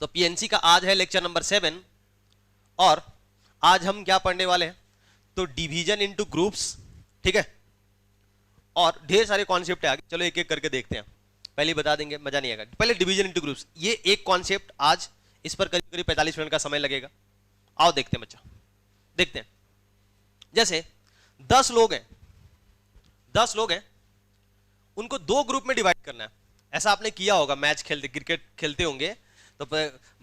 तो पीएनसी का आज है लेक्चर नंबर 7 और आज हम क्या पढ़ने वाले हैं, तो डिवीजन इनटू ग्रुप्स, ठीक है। और ढेर सारे कॉन्सेप्ट है आगे, चलो एक एक करके देखते हैं। पहले बता देंगे, मजा नहीं आएगा। पहले डिवीजन इनटू ग्रुप्स, ये एक कॉन्सेप्ट आज, इस पर करीब करीब 45 मिनट का समय लगेगा। आओ देखते हैं बच्चा, देखते हैं। जैसे 10 लोग हैं, 10 लोग हैं, उनको 2 ग्रुप में डिवाइड करना है। ऐसा आपने किया होगा, मैच खेलते, क्रिकेट खेलते होंगे तो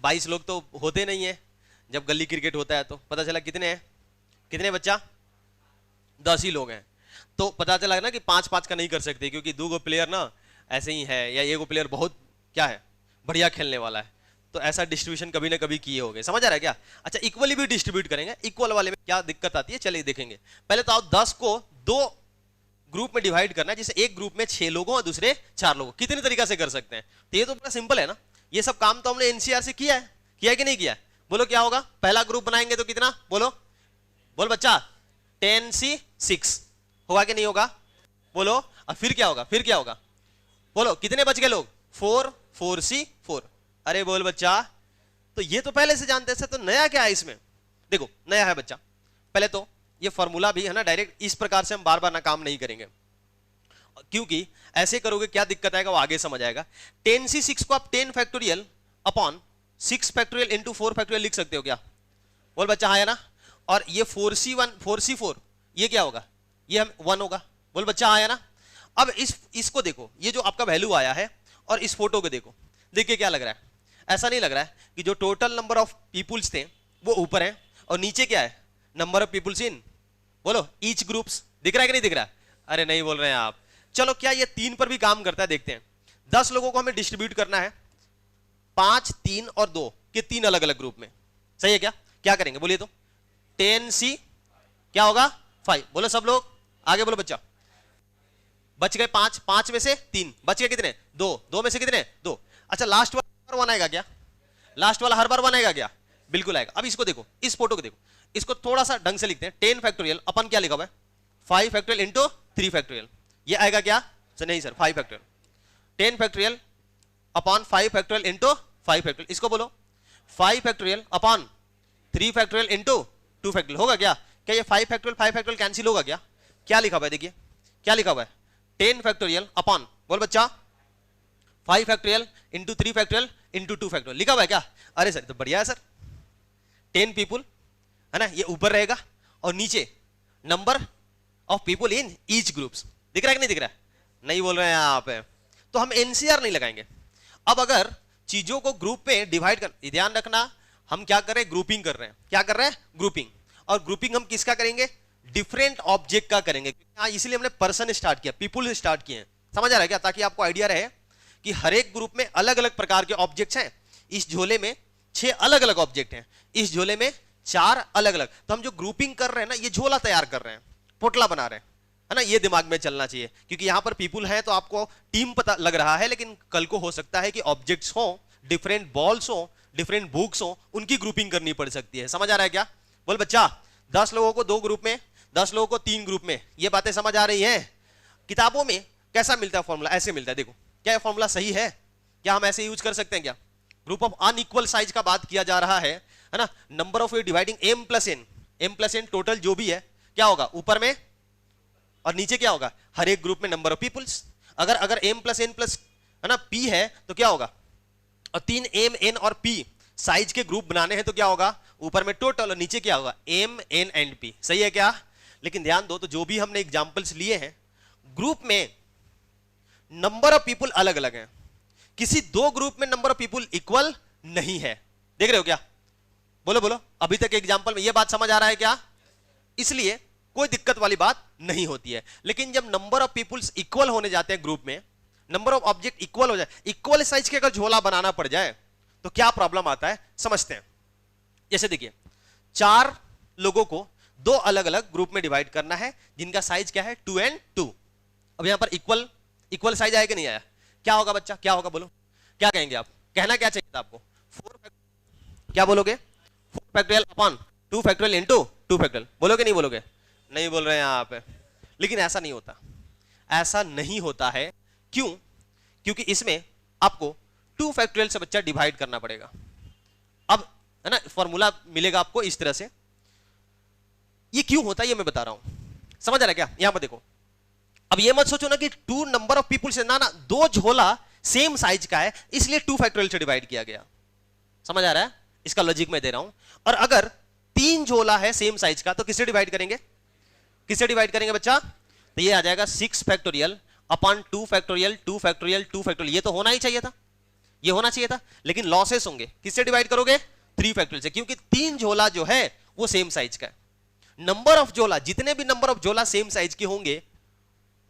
22 लोग तो होते नहीं है। जब गली क्रिकेट होता है तो पता चला कितने हैं, कितने बच्चा, 10 ही लोग हैं। तो पता चला ना कि 5-5 का नहीं कर सकते, क्योंकि 2 प्लेयर ना ऐसे ही है, या 1 प्लेयर बहुत क्या है, बढ़िया खेलने वाला है। तो ऐसा डिस्ट्रीब्यूशन कभी ना कभी किए होंगे, समझ आ रहा है क्या? अच्छा, इक्वली भी डिस्ट्रीब्यूट करेंगे। इक्वल वाले में क्या दिक्कत आती है, चलिए देखेंगे। पहले तो आप 10 को 2 ग्रुप में डिवाइड करना है, जैसे एक ग्रुप में 6 लोगों और दूसरे 4 लोगों, कितने तरीका से कर सकते हैं। तो ये तो बड़ा सिंपल है ना, ये सब काम तो हमने एनसीआर से किया है कि नहीं किया है? बोलो क्या होगा, पहला ग्रुप बनाएंगे तो कितना, बोलो बोल बच्चा, 10C6 होगा कि नहीं होगा, बोलो। और फिर क्या होगा, फिर क्या होगा, बोलो कितने बच गए लोग, 4C4। अरे बोल बच्चा, तो ये तो पहले से जानते हैं, तो नया क्या है इसमें? देखो नया है बच्चा, पहले तो ये फॉर्मूला भी है ना, डायरेक्ट इस प्रकार से हम बार बार ना काम नहीं करेंगे, क्योंकि ऐसे करोगे क्या दिक्कत आएगा वो आगे समझ आएगा। 10C6 को आप 10 factorial upon 6 factorial into 4 factorial लिख सकते हो क्या, बोल बच्चा, हाँ है ना। और ये 4C4 ये क्या होगा, ये हम 1 होगा, बोल बच्चा, हाँ है ना। अब इसको देखो, ये जो आपका वैल्यू आया है, और इस फोटो को देखो, देखिए क्या लग रहा है, ऐसा नहीं लग रहा है कि जो टोटल नंबर ऑफ पीपुल्स थे वो ऊपर है और नीचे क्या है, नंबर ऑफ पीपुल्स इन, बोलो ईच ग्रुप्स, दिख रहा है कि नहीं दिख रहा है? अरे नहीं बोल रहे हैं आप। चलो क्या ये 3 पर भी काम करता है, देखते हैं। 10 लोगों को हमें डिस्ट्रीब्यूट करना है 5, 3 और 2 के 3 अलग अलग ग्रुप में, सही है क्या? क्या करेंगे बोलिए तो, 10C क्या होगा 5, बोलो सब लोग आगे बोलो बच्चा। बच गए 5, 5 में से 3 बच गए, कितने, 2, 2 में से कितने, 2। अच्छा, लास्ट वाला 1 आएगा क्या, लास्ट वाला हर बार 1 आएगा क्या? बिल्कुल आएगा। अब इसको देखो, इस फोटो को देखो, इसको थोड़ा सा ढंग से लिखते हैं। 10 फैक्टोरियल अपन क्या लिखा हुआ है, 5 फैक्टोरियल इंटू 3 फैक्टोरियल, ये आएगा क्या? सर नहीं sir, 5 factorial, 10 factorial upon 5 factorial into 5 factorial, इसको बोलो 5 factorial upon 3 factorial into 2 factorial, होगा क्या? क्या ये 5 फैक्टोरियल कैंसिल होगा क्या? क्या लिखा हुआ है, देखिए क्या लिखा हुआ है, 10 फैक्टोरियल अपॉन, बोल बच्चा, 5 factorial into 3 factorial into 2 factorial, लिखा हुआ है क्या? अरे सर तो बढ़िया है सर, 10 पीपुल है ना, ये ऊपर रहेगा, और नीचे number of people in each groups, दिख रहा है कि नहीं दिख रहा है? नहीं बोल रहे हैं आप, तो हम एनसीआर नहीं लगाएंगे। अब अगर चीजों को ग्रुप में डिवाइड कर, ध्यान रखना, हम क्या कर रहे हैं, ग्रुपिंग कर रहे हैं। क्या कर रहे हैं, ग्रुपिंग। और ग्रुपिंग हम किसका करेंगे, डिफरेंट ऑब्जेक्ट का करेंगे। इसलिए हमने पर्सन स्टार्ट किया, पीपुल स्टार्ट किए हैं, समझ आ रहा है क्या? ताकि आपको आइडिया रहे कि हर एक ग्रुप में अलग अलग प्रकार के ऑब्जेक्ट्स हैं। इस झोले में 6 अलग अलग ऑब्जेक्ट हैं, इस झोले में 4 अलग अलग। तो हम जो ग्रुपिंग कर रहे हैं ना, ये झोला तैयार कर रहे हैं, पोटला बना रहे हैं, है ना। ये दिमाग में चलना चाहिए, क्योंकि यहां पर पीपुल है तो आपको टीम पता लग रहा है, लेकिन कल को हो सकता है कि ऑब्जेक्ट्स हो, डिफरेंट बॉल्स हो, डिफरेंट बुक्स हो, उनकी ग्रुपिंग करनी पड़ सकती है। समझ आ रहा है क्या? बोल बच्चा, 10 लोगों को 2 ग्रुप में, 10 लोगों को 3 ग्रुप में, ये बातें समझ आ रही हैं? किताबों में कैसा मिलता है फॉर्मूला, ऐसे मिलता है। देखो क्या ये फॉर्मूला सही है? क्या हम ऐसे यूज कर सकते हैं क्या? ग्रुप ऑफ अनइक्वल साइज का बात किया जा रहा है ना। Number of dividing m plus n total जो भी है क्या होगा, ऊपर में और नीचे क्या होगा, हर एक ग्रुप में नंबर ऑफ पीपुल्स। अगर m प्लस n प्लस है ना p है तो क्या होगा, और 3 m n और p साइज के ग्रुप बनाने हैं तो क्या होगा, ऊपर में टोटल और नीचे क्या होगा, m n एंड p, सही है क्या? लेकिन ध्यान दो, तो जो भी हमने एग्जांपल्स लिए हैं, ग्रुप में नंबर ऑफ पीपुल अलग अलग हैं, किसी 2 ग्रुप में नंबर ऑफ पीपुल इक्वल नहीं है। देख रहे हो क्या? बोलो बोलो, अभी तक एग्जांपल में यह बात समझ आ रहा है क्या? इसलिए कोई दिक्कत वाली बात नहीं होती है। लेकिन जब नंबर ऑफ पीपुल्स इक्वल होने जाते हैं ग्रुप में, नंबर ऑफ ऑब्जेक्ट इक्वल हो जाए, इक्वल साइज के अगर झोला बनाना पड़ जाए तो क्या प्रॉब्लम आता है, समझते हैं। जैसे देखिए, 4 लोगों को 2 अलग अलग ग्रुप में डिवाइड करना है, जिनका साइज क्या है, 2 and 2। अब यहां पर इक्वल साइज आया कि नहीं आया? क्या होगा बच्चा, क्या होगा, बोलो क्या कहेंगे आप? कहना क्या चाहिए था आपको, 4 क्या बोलोगे, 4 factorial upon 2 factorial into 2 factorial, बोलोगे नहीं बोलोगे? नहीं बोल रहे हैं आप। लेकिन ऐसा नहीं होता, ऐसा नहीं होता है। क्यों? क्योंकि इसमें आपको 2 फैक्टोरियल से बच्चा डिवाइड करना पड़ेगा। अब है ना फॉर्मूला मिलेगा आपको इस तरह से। ये क्यों होता है ये मैं बता रहा हूं, समझ आ रहा है क्या? यहां पर देखो, अब ये मत सोचो ना कि टू नंबर ऑफ पीपुल से, ना ना, दो झोला सेम साइज का है इसलिए 2 फैक्टोरियल से डिवाइड किया गया। समझ आ रहा है? इसका लॉजिक मैं दे रहा हूं। और अगर 3 झोला है सेम साइज का तो किससे डिवाइड करेंगे? किससे डिवाइड करेंगे बच्चा? तो ये आ जाएगा 6 factorial upon 2 factorial 2 factorial 2 factorial. ये तो होना ही चाहिए था, ये होना चाहिए था, लेकिन लॉसेस होंगे। किससे डिवाइड करोगे? 3 फैक्टोरियल से, क्योंकि 3 झोला जो है वो सेम साइज का है। नंबर ऑफ झोला, जितने भी नंबर ऑफ झोला सेम साइज के होंगे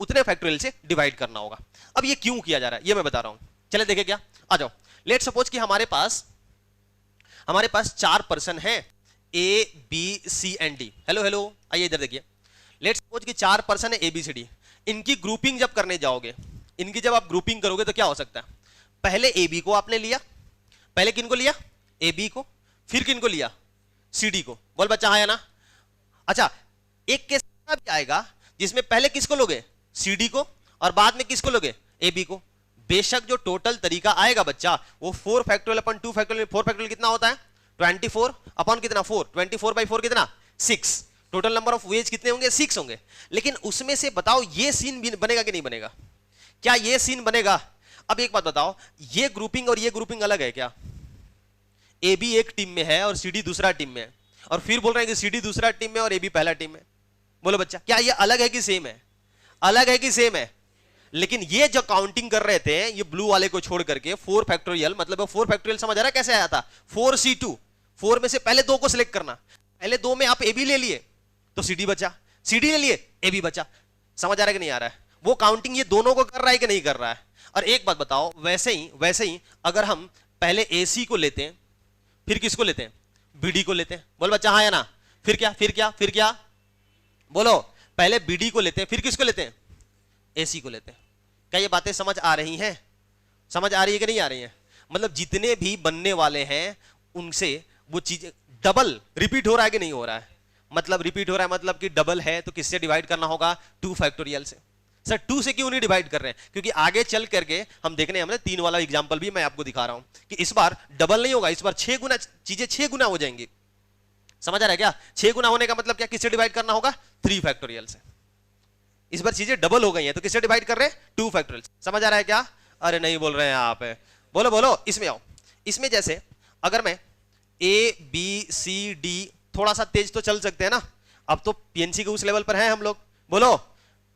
उतने फैक्टोरियल से डिवाइड करना होगा। अब ये क्यों किया जा रहा है ये मैं बता रहा हूं, चले देखे क्या। आ जाओ, लेट सपोज कि हमारे पास 4 पर्सन है, A B C and D. Hello hello, आइए इधर देखिए। लेट सपोज कि 4 पर्सन है ए बी सी डी। इनकी ग्रुपिंग जब करने जाओगे, इनकी जब आप ग्रुपिंग करोगे तो क्या हो सकता है? पहले ए बी को आपने लिया, पहले किनको लिया? ए बी को, फिर किनको लिया? सी डी को। बोल बच्चा हाँ या ना? अच्छा, एक केस भी आएगा जिसमें पहले किसको लोगे? सी डी को, और बाद में किसको लोगे? ए बी को। बेशक जो टोटल तरीका आएगा बच्चा वो 4 फैक्टोरियल अपॉन 2 फैक्टोरियल। 4 फैक्टोरियल कितना होता है? 24 अपॉन कितना? 4। 24 बाई 4 कितना? 6। टोटल नंबर ऑफ वेज कितने होंगे? 6 होंगे। लेकिन उसमें से बताओ ये सीन बनेगा कि नहीं बनेगा? क्या ये सीन बनेगा? अब एक बात बताओ, ये ग्रुपिंग और ये ग्रुपिंग अलग है क्या? ए बी एक टीम में है और सी डी दूसरा टीम में है, और फिर बोल रहे हैं कि सी डी दूसरा टीम में और ए बी पहला टीम में। बोलो बच्चा, क्या ये अलग है कि सेम है? अलग है कि सेम है? लेकिन ये जो काउंटिंग कर रहे थे ये ब्लू वाले को छोड़ करके 4 फैक्टोरियल, मतलब 4 फैक्टोरियल समझ आ रहा है कैसे आया था? 4C2, 4 में से पहले 2 को सिलेक्ट करना। पहले 2 में आप ए बी ले लिए तो सी डी बचा, सी डी ले लिए ए बी बचा। समझ आ रहा है कि नहीं आ रहा है? वो काउंटिंग ये दोनों को कर रहा है कि नहीं कर रहा है? और एक बात बताओ, वैसे ही अगर हम पहले ए सी को लेते हैं, फिर किसको लेते हैं? बी डी को लेते हैं। बोल बच्चा हाँ या ना? फिर क्या फिर क्या फिर क्या? बोलो, पहले बी डी को लेते हैं, फिर किसको लेते हैं? एसी को लेते हैं। क्या ये बातें समझ आ रही हैं? समझ आ रही है कि नहीं आ रही है? मतलब जितने भी बनने वाले हैं उनसे वो चीज डबल रिपीट हो रहा है कि नहीं हो रहा है? मतलब रिपीट हो रहा है, मतलब कि डबल है तो किससे डिवाइड करना होगा? 2 फैक्टोरियल से। सर 2 से क्यों नहीं डिवाइड कर रहे हैं? क्योंकि आगे चल करके हम देखने, हमने 3 वाला एग्जांपल भी मैं आपको दिखा रहा हूं कि इस बार डबल नहीं होगा, इस बार 6 गुना चीजें 6 गुना हो जाएंगी। समझ आ रहा है क्या? 6 गुना होने का मतलब क्या? किससे डिवाइड करना होगा? 3 फैक्टोरियल से। इस बार चीजें डबल हो गई हैं तो किससे डिवाइड कर रहे हैं? 2 फैक्टोरियल। समझ आ रहा है क्या? अरे नहीं बोल रहे हैं आप, बोलो बोलो। इसमें आओ, इसमें जैसे अगर मैं ए बी सी डी, थोड़ा सा तेज तो चल सकते हैं ना, अब तो पीएनसी के उस लेवल पर हैं हम लोग। बोलो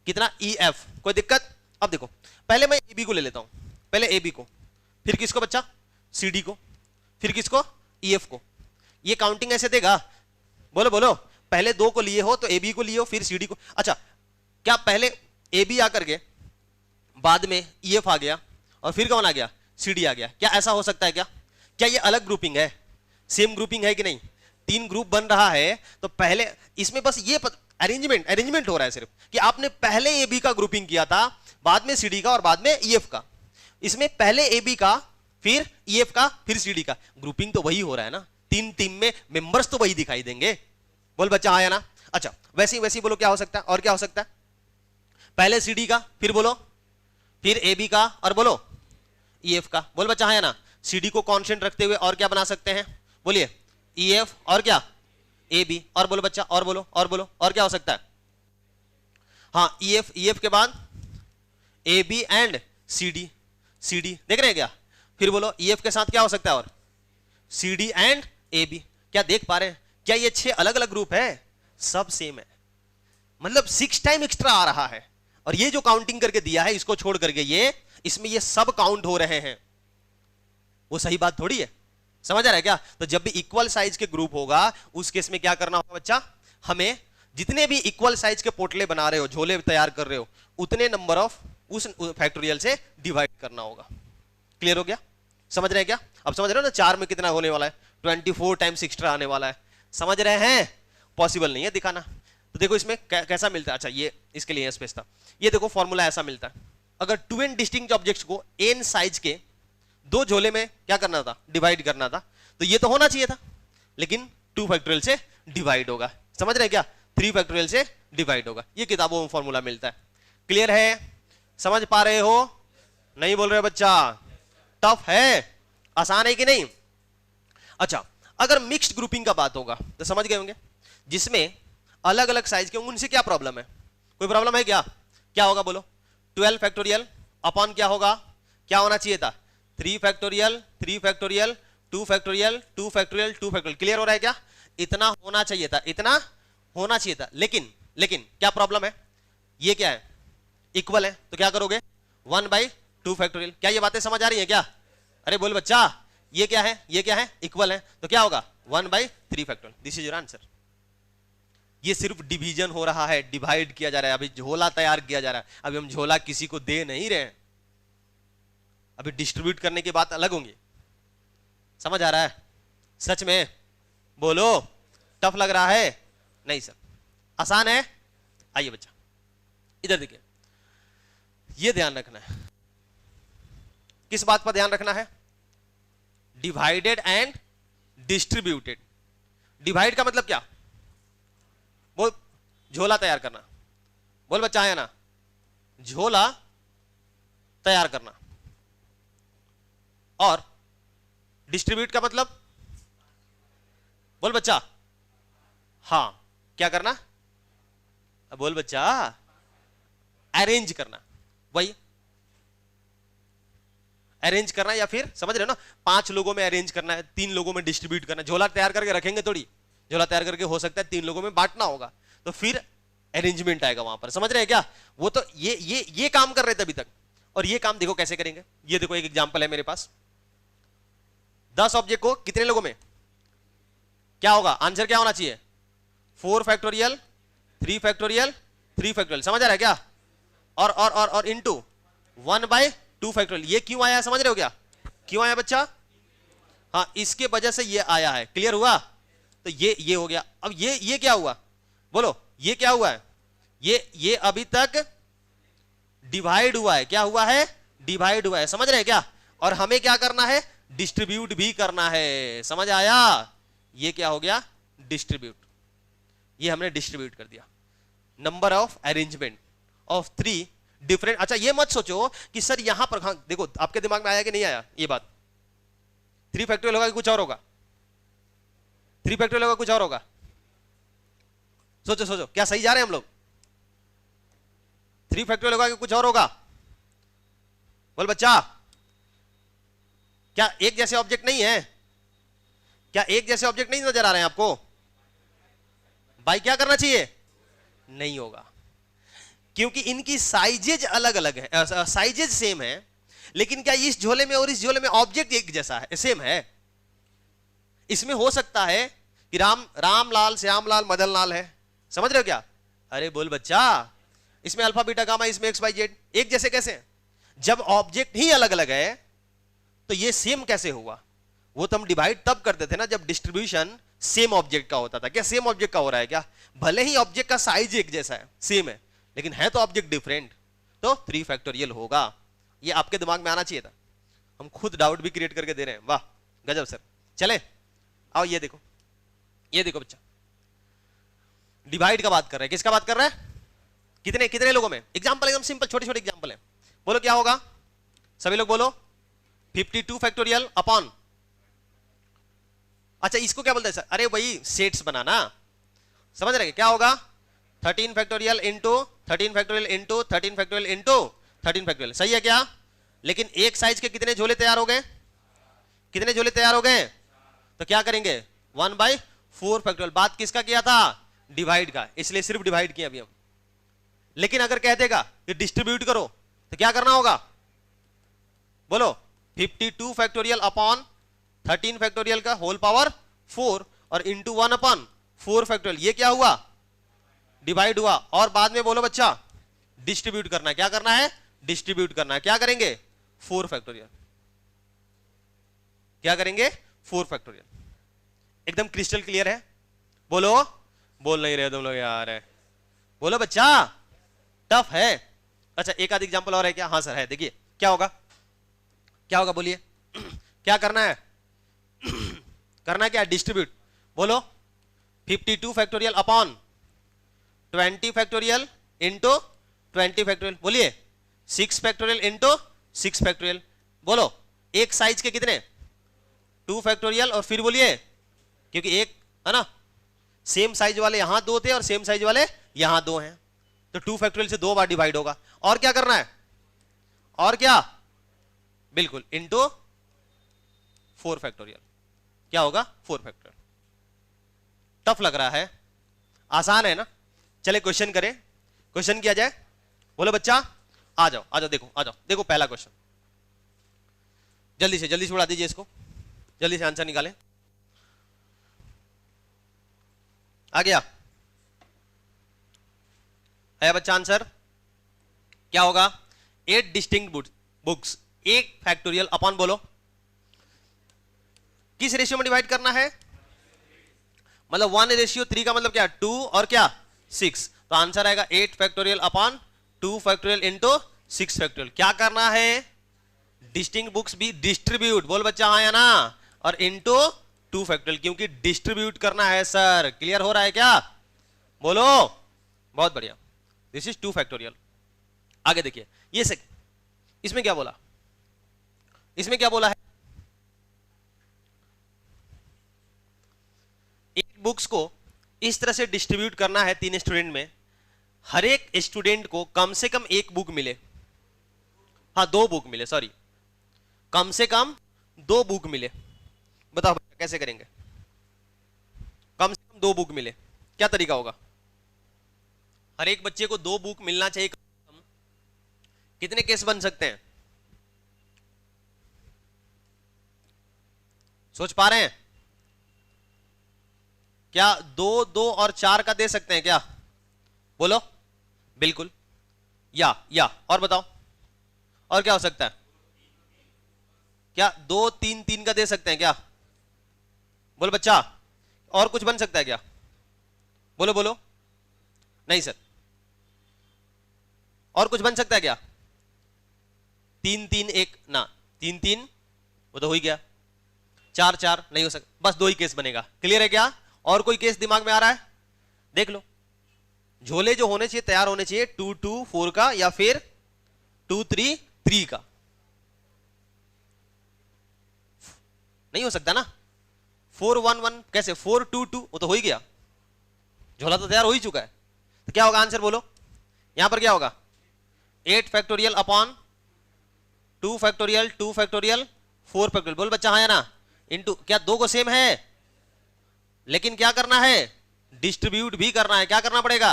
कितना? ई एफ, कोई दिक्कत? अब देखो, पहले मैं ए बी को ले लेता हूं, पहले ए बी को, फिर किसको बच्चा? सी डी को, फिर किसको? ई एफ को। ये काउंटिंग ऐसे देगा? बोलो बोलो, पहले 2 को लिए हो तो ए बी को लिए हो फिर सी डी को। अच्छा, क्या पहले ए बी आकर के बाद में ई एफ आ गया और फिर कौन आ गया? सी डी आ गया? क्या ऐसा हो सकता है क्या? क्या ये अलग ग्रुपिंग है? सेम ग्रुपिंग है कि नहीं? 3 ग्रुप बन रहा है तो पहले इसमें बस ये अरेंजमेंट हो रहा है सिर्फ कि आपने पहले ए बी का ग्रुपिंग किया था, बाद में सी डी का और बाद में ई एफ का। इसमें पहले ए बी का, फिर ई एफ का, फिर सी डी का। ग्रुपिंग तो वही हो रहा है ना, 3 टीम में मेंबर्स तो वही दिखाई देंगे। बोल बच्चा हाँ या ना? अच्छा, वैसे ही बोलो क्या हो सकता है? और क्या हो सकता है? पहले सी डी का, फिर बोलो, फिर ए बी का, और बोलो ई एफ का। बोल बच्चा हाँ या ना? सी डी को कांस्टेंट रखते हुए और क्या बना सकते हैं? बोलिए, ई एफ और क्या? A B. और बोलो बच्चा, और बोलो, और बोलो, और क्या हो सकता है? हाँ, ई एफ के बाद A B and C D, C D देख रहे हैं क्या? फिर बोलो ई एफ के साथ क्या हो सकता है? और C D and A B. क्या देख पा रहे हैं? क्या ये 6 अलग अलग ग्रुप है? सब सेम है, मतलब 6 टाइम एक्स्ट्रा आ रहा है। और ये जो काउंटिंग करके दिया है इसको छोड़ करके ये, इसमें ये सब काउंट हो रहे हैं। वो सही बात थोड़ी है। समझ आ रहा है क्या? तो जब भी इक्वल साइज के ग्रुप होगा उस केस में क्या करना होगा बच्चा? हमें जितने भी इक्वल साइज के पोटले बना रहे हो, झोले तैयार कर रहे हो, उतने नंबर ऑफ उस फैक्टोरियल से डिवाइड करना होगा। क्लियर हो गया? समझ रहे हैं क्या? अब समझ रहे हो ना 4 में कितना होने वाला है? 24 टाइम्स एक्स्ट्रा आने वाला है। समझ रहे हैं? पॉसिबल नहीं है दिखाना। तो देखो इसमें कैसा मिलता है। अच्छा, ये इसके लिए स्पेस था। ये देखो फॉर्मूला ऐसा मिलता है, अगर 2 एन डिस्टिंक्ट ऑब्जेक्ट्स को एन साइज के 2 झोले में क्या करना था? डिवाइड करना था। तो ये तो होना चाहिए था, लेकिन 2 फैक्टोरियल से डिवाइड होगा। समझ रहे हैं क्या? 3 फैक्टोरियल से डिवाइड होगा। ये किताबों में फॉर्मूला मिलता है। क्लियर है? समझ पा रहे हो? नहीं बोल रहे बच्चा? टफ है? आसान है कि नहीं? अच्छा, अगर मिक्स्ड ग्रुपिंग का बात होगा तो समझ गए होंगे, जिसमें अलग अलग साइज के होंगे, उनसे क्या प्रॉब्लम है? कोई प्रॉब्लम है क्या? क्या होगा बोलो? 12 फैक्टोरियल अपॉन क्या होगा, क्या होना चाहिए था? 3 factorial 3 factorial 2 factorial 2 factorial 2 factorial. Clear हो रहा है क्या? इतना होना चाहिए था, इतना होना चाहिए था। लेकिन क्या प्रॉब्लम है? ये क्या है? इक्वल है, तो क्या करोगे? 1/2 फैक्टोरियल। क्या ये बातें समझ आ रही है क्या? अरे बोल बच्चा, ये क्या है? ये क्या है? इक्वल है, तो क्या होगा? 1/3 factorial. This is your answer. ये सिर्फ डिवीजन हो रहा है, डिवाइड किया जा रहा है, अभी झोला तैयार किया जा रहा है। अभी हम झोला किसी को दे नहीं रहे हैं, अभी डिस्ट्रीब्यूट करने की बात अलग होंगी। समझ आ रहा है? सच में बोलो, टफ लग रहा है? नहीं सर, आसान है। आइए बच्चा इधर देखिए, ये ध्यान रखना है। किस बात पर ध्यान रखना है? Divided and distributed. डिवाइड का मतलब क्या? बोल, झोला तैयार करना। बोल बच्चा, है ना? झोला तैयार करना। और डिस्ट्रीब्यूट का मतलब? बोल बच्चा, हां, क्या करना? बोल बच्चा, अरेंज करना। वही अरेंज करना, या फिर समझ रहे हो ना, 5 लोगों में अरेंज करना है, 3 लोगों में डिस्ट्रीब्यूट करना। झोला तैयार करके रखेंगे थोड़ी, झोला तैयार करके हो सकता है 3 लोगों में बांटना होगा, तो फिर अरेंजमेंट आएगा वहां पर। समझ रहे हैं क्या? वो तो ये काम कर रहे थे अभी तक, और ये काम देखो कैसे करेंगे। ये देखो एक एग्जांपल है मेरे पास। 10 ऑब्जेक्ट को कितने लोगों में क्या होगा? आंसर क्या होना चाहिए? 4 फैक्टोरियल 3 फैक्टोरियल 3 फैक्टोरियल। समझ आ रहा है क्या? और इनटू 1/2 फैक्टोरियल। ये क्यों आया, समझ रहे हो क्या? क्यों आया बच्चा? हाँ, इसके वजह से ये आया है। क्लियर हुआ? तो ये हो गया। अब ये क्या हुआ? बोलो, ये क्या हुआ है? ये अभी तक डिवाइड हुआ है। क्या हुआ है? डिवाइड हुआ है। समझ रहे हैं क्या? और हमें क्या करना है? डिस्ट्रीब्यूट भी करना है। समझ आया? ये क्या हो गया? डिस्ट्रीब्यूट। ये हमने डिस्ट्रीब्यूट कर दिया। Number of arrangement of 3 different. अच्छा, ये मत सोचो कि सर यहां पर, हाँ देखो आपके दिमाग में आया कि नहीं आया ये बात? 3 फैक्टोरियल होगा कि कुछ और होगा? 3 फैक्टोरियल होगा, कुछ और होगा? सोचो, क्या सही जा रहे हैं हम लोग? 3 फैक्टोरियल होगा कि कुछ और होगा? बोल बच्चा, क्या एक जैसे ऑब्जेक्ट नहीं है? क्या एक जैसे ऑब्जेक्ट नहीं नजर आ रहे हैं आपको? भाई क्या करना चाहिए? नहीं होगा, क्योंकि इनकी साइजेज अलग अलग है, साइजेज सेम है, लेकिन क्या इस झोले में और इस झोले में ऑब्जेक्ट एक जैसा है, सेम है? इसमें हो सकता है कि रामलाल, श्यामलाल, मदनलाल है। समझ रहे हो क्या? अरे बोल बच्चा, इसमें अल्फा बीटा गामा, इसमें एक्स वाई जेड, एक जैसे कैसे? जब ऑब्जेक्ट ही अलग अलग है तो ये सेम कैसे हुआ? वो तो हम डिवाइड तब करते थे ना जब डिस्ट्रीब्यूशन सेम ऑब्जेक्ट का होता था। क्या सेम ऑब्जेक्ट का हो रहा है क्या? भले ही ऑब्जेक्ट का साइज एक जैसा है, सेम है, लेकिन है तो ऑब्जेक्ट डिफरेंट, तो 3 फैक्टोरियल होगा। ये आपके दिमाग में आना चाहिए था। हम खुद डाउट भी क्रिएट करके दे रहे हैं। वाह गजब सर। चले आओ, ये देखो बच्चा, डिवाइड का बात कर रहे हैं। किसका बात कर रहा है? कितने कितने लोगों में? एग्जांपल एकदम सिंपल, छोटे छोटे एग्जांपल है। बोलो क्या होगा? सभी लोग बोलो। 52 फैक्टोरियल अपॉन, अच्छा इसको क्या बोलते हैं सर? अरे वही सेट्स बनाना। समझ रहे हैं क्या होगा? 13 factorial into 13 factorial into 13 factorial into 13 factorial. सही है क्या? लेकिन एक साइज के कितने झोले तैयार हो गए? कितने झोले तैयार हो गए? तो क्या करेंगे? 1/4 फैक्टोरियल। बात किसका किया था? डिवाइड का, इसलिए सिर्फ डिवाइड किया अभी हम। लेकिन अगर कह देगा कि डिस्ट्रीब्यूट करो तो क्या करना होगा? बोलो, 52 फैक्टोरियल अपॉन 13 फैक्टोरियल का होल पावर 4 और इंटू 1/4 फैक्टोरियल। ये क्या हुआ? डिवाइड हुआ। और बाद में बोलो बच्चा, डिस्ट्रीब्यूट करना है। क्या करना है? डिस्ट्रीब्यूट करना है। क्या करेंगे? 4 फैक्टोरियल। क्या करेंगे? 4 फैक्टोरियल। एकदम क्रिस्टल क्लियर है? बोलो, बोल नहीं रहे तुम लोग यार। है बोलो बच्चा, टफ है। अच्छा एक आध एग्जांपल और है क्या? हाँ सर है। देखिए क्या होगा, क्या होगा बोलिए। क्या करना है? करना क्या? डिस्ट्रीब्यूट। बोलो, 52 factorial upon 20 factorial into 20 factorial. बोलिए, 6 फैक्टोरियल इंटू 6 फैक्टोरियल। बोलो, एक साइज के कितने? 2 फैक्टोरियल और फिर बोलिए क्योंकि एक है ना, सेम साइज वाले यहां दो थे और सेम साइज वाले यहां दो हैं, तो 2 फैक्टोरियल से 2 बार डिवाइड होगा। और क्या करना है, और क्या, बिल्कुल इंटू 4 फैक्टोरियल। क्या होगा, 4 फैक्टोरियल। टफ लग रहा है, आसान है ना? चले क्वेश्चन करें, क्वेश्चन किया जाए। बोलो बच्चा, आ जाओ आ जाओ, देखो आ जाओ, देखो पहला क्वेश्चन, जल्दी से उड़ा दीजिए इसको, जल्दी से आंसर निकालें। आ गया है बच्चा आंसर? क्या होगा, 8 डिस्टिंक्ट बुक्स, 1 फैक्टोरियल अपॉन, बोलो किस रेशियो में डिवाइड करना है, मतलब 1:3 का मतलब क्या, 2 और क्या 6, तो आंसर आएगा 8 factorial upon 2 factorial into 6 factorial. क्या करना है, डिस्टिंक्ट बुक्स भी डिस्ट्रीब्यूट, बोल बच्चा हाँ या ना, और इंटू 2 फैक्टोरियल, क्योंकि डिस्ट्रीब्यूट करना है सर। क्लियर हो रहा है क्या, बोलो, बहुत बढ़िया। This is 2 factorial. आगे देखिए, ये से इसमें क्या बोला, इसमें क्या बोला है, 8 बुक्स को इस तरह से डिस्ट्रीब्यूट करना है 3 स्टूडेंट में, हर एक स्टूडेंट को कम से कम 1 बुक मिले, हाँ 2 बुक मिले, सॉरी, कम से कम 2 बुक मिले। बताओ कैसे करेंगे, कम से कम 2 बुक मिले, क्या तरीका होगा, हर एक बच्चे को 2 बुक मिलना चाहिए। कितने केस बन सकते हैं, सोच पा रहे हैं क्या, 2, 2 और 4 का दे सकते हैं क्या, बोलो, बिल्कुल, या और बताओ, और क्या हो सकता है, क्या 2, 3, 3 का दे सकते हैं क्या, बोलो बच्चा, और कुछ बन सकता है क्या, बोलो बोलो, नहीं सर, और कुछ बन सकता है क्या, 3, 3, 1 ना, 3, 3 वो तो हो ही गया, 4, 4 नहीं हो सकता, बस 2 ही केस बनेगा। क्लियर है क्या, और कोई केस दिमाग में आ रहा है, देख लो, झोले जो होने चाहिए तैयार होने चाहिए 2, 2, 4 का, या फिर 2, 3, 3 का, नहीं हो सकता ना, 4, 1, 1 कैसे, 4, 2, 2 वो तो हो ही गया, झोला तो तैयार हो ही चुका है। तो क्या होगा आंसर, बोलो यहां पर क्या होगा, 8 factorial upon 2 factorial 2 factorial 4 factorial, बोल बच्चा हाँ या ना, इनटू, क्या 2 को सेम है, लेकिन क्या करना है, डिस्ट्रीब्यूट भी करना है, क्या करना पड़ेगा,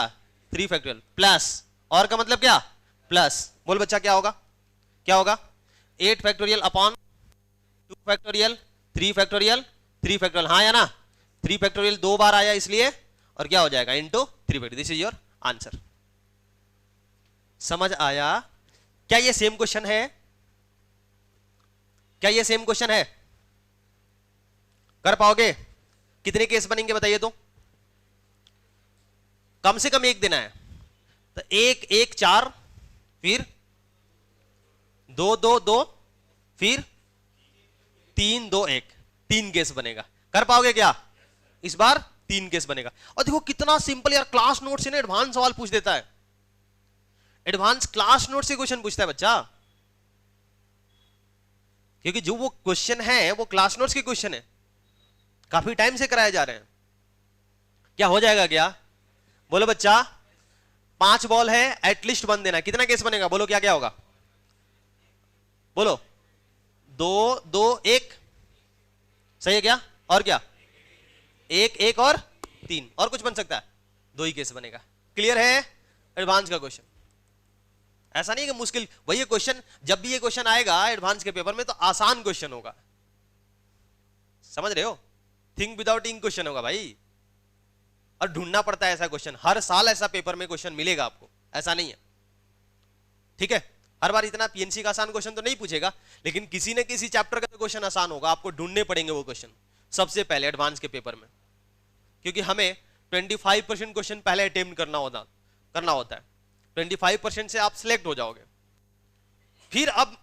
3 फैक्टोरियल प्लस, और का मतलब क्या, प्लस, बोल बच्चा क्या होगा, क्या होगा, 8 factorial upon 2 factorial 3 factorial 3 factorial, हाँ या ना, 3 फैक्टोरियल 2 बार आया इसलिए, और क्या हो जाएगा, into 3 factorial. This is your answer. समझ आया? क्या ये सेम क्वेश्चन है, क्या ये सेम क्वेश्चन है, कर पाओगे, कितने केस बनेंगे बताइए तो, कम से कम 1 देना है, तो 1, 1, 4, फिर 2, 2, 2, फिर 3, 2, 1, 3 केस बनेगा। कर पाओगे क्या, इस बार 3 केस बनेगा। और देखो कितना सिंपल यार, क्लास नोट से ना एडवांस सवाल पूछ देता है, एडवांस क्लास नोट से क्वेश्चन पूछता है बच्चा, क्योंकि जो वो क्वेश्चन है वो क्लास नोट्स के क्वेश्चन है, काफी टाइम से कराए जा रहे हैं। क्या हो जाएगा क्या, बोलो बच्चा, 5 बॉल है, एटलीस्ट 1 देना, कितना केस बनेगा, बोलो क्या क्या होगा, बोलो 2, 2, 1, सही है क्या, और क्या 1, 1 और 3, और कुछ बन सकता है, 2 ही केस बनेगा। क्लियर है, एडवांस का क्वेश्चन ऐसा नहीं है कि मुश्किल, वही क्वेश्चन, जब भी ये क्वेश्चन आएगा एडवांस के पेपर में तो आसान क्वेश्चन होगा, समझ रहे हो, थिंक विदाउट इंक क्वेश्चन होगा भाई, और ढूंढना पड़ता है ऐसा क्वेश्चन, हर साल ऐसा पेपर में क्वेश्चन मिलेगा आपको, ऐसा नहीं है, ठीक है, हर बार इतना पीएनसी का आसान क्वेश्चन तो नहीं पूछेगा, लेकिन किसी न किसी चैप्टर का तो क्वेश्चन आसान होगा, आपको ढूंढने पड़ेंगे वो क्वेश्चन सबसे पहले एडवांस के पेपर में, क्योंकि हमें 25% क्वेश्चन पहले अटेम्प्ट करना होता है, 25% से आप सिलेक्ट हो जाओगे, फिर अब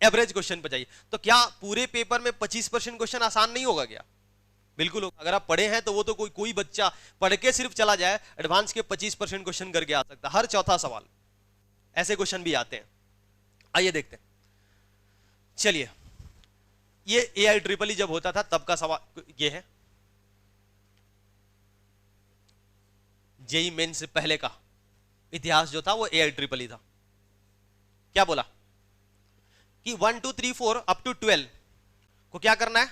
एवरेज क्वेश्चन पे जाइए। तो क्या पूरे पेपर में 25% क्वेश्चन आसान नहीं होगा क्या, बिल्कुल होगा, अगर आप पढ़े हैं तो वो तो कोई बच्चा पढ़ के सिर्फ चला जाए एडवांस के 25% क्वेश्चन करके आ सकता है, हर चौथा सवाल, ऐसे क्वेश्चन भी आते हैं। आइए देखते हैं, चलिए ये AI ट्रिपल जब होता था तब का सवाल ये है, जेई मेन से पहले का इतिहास जो था वो AIEEE था। क्या बोला कि 1 2 3 4 अप टू 12 को क्या करना है,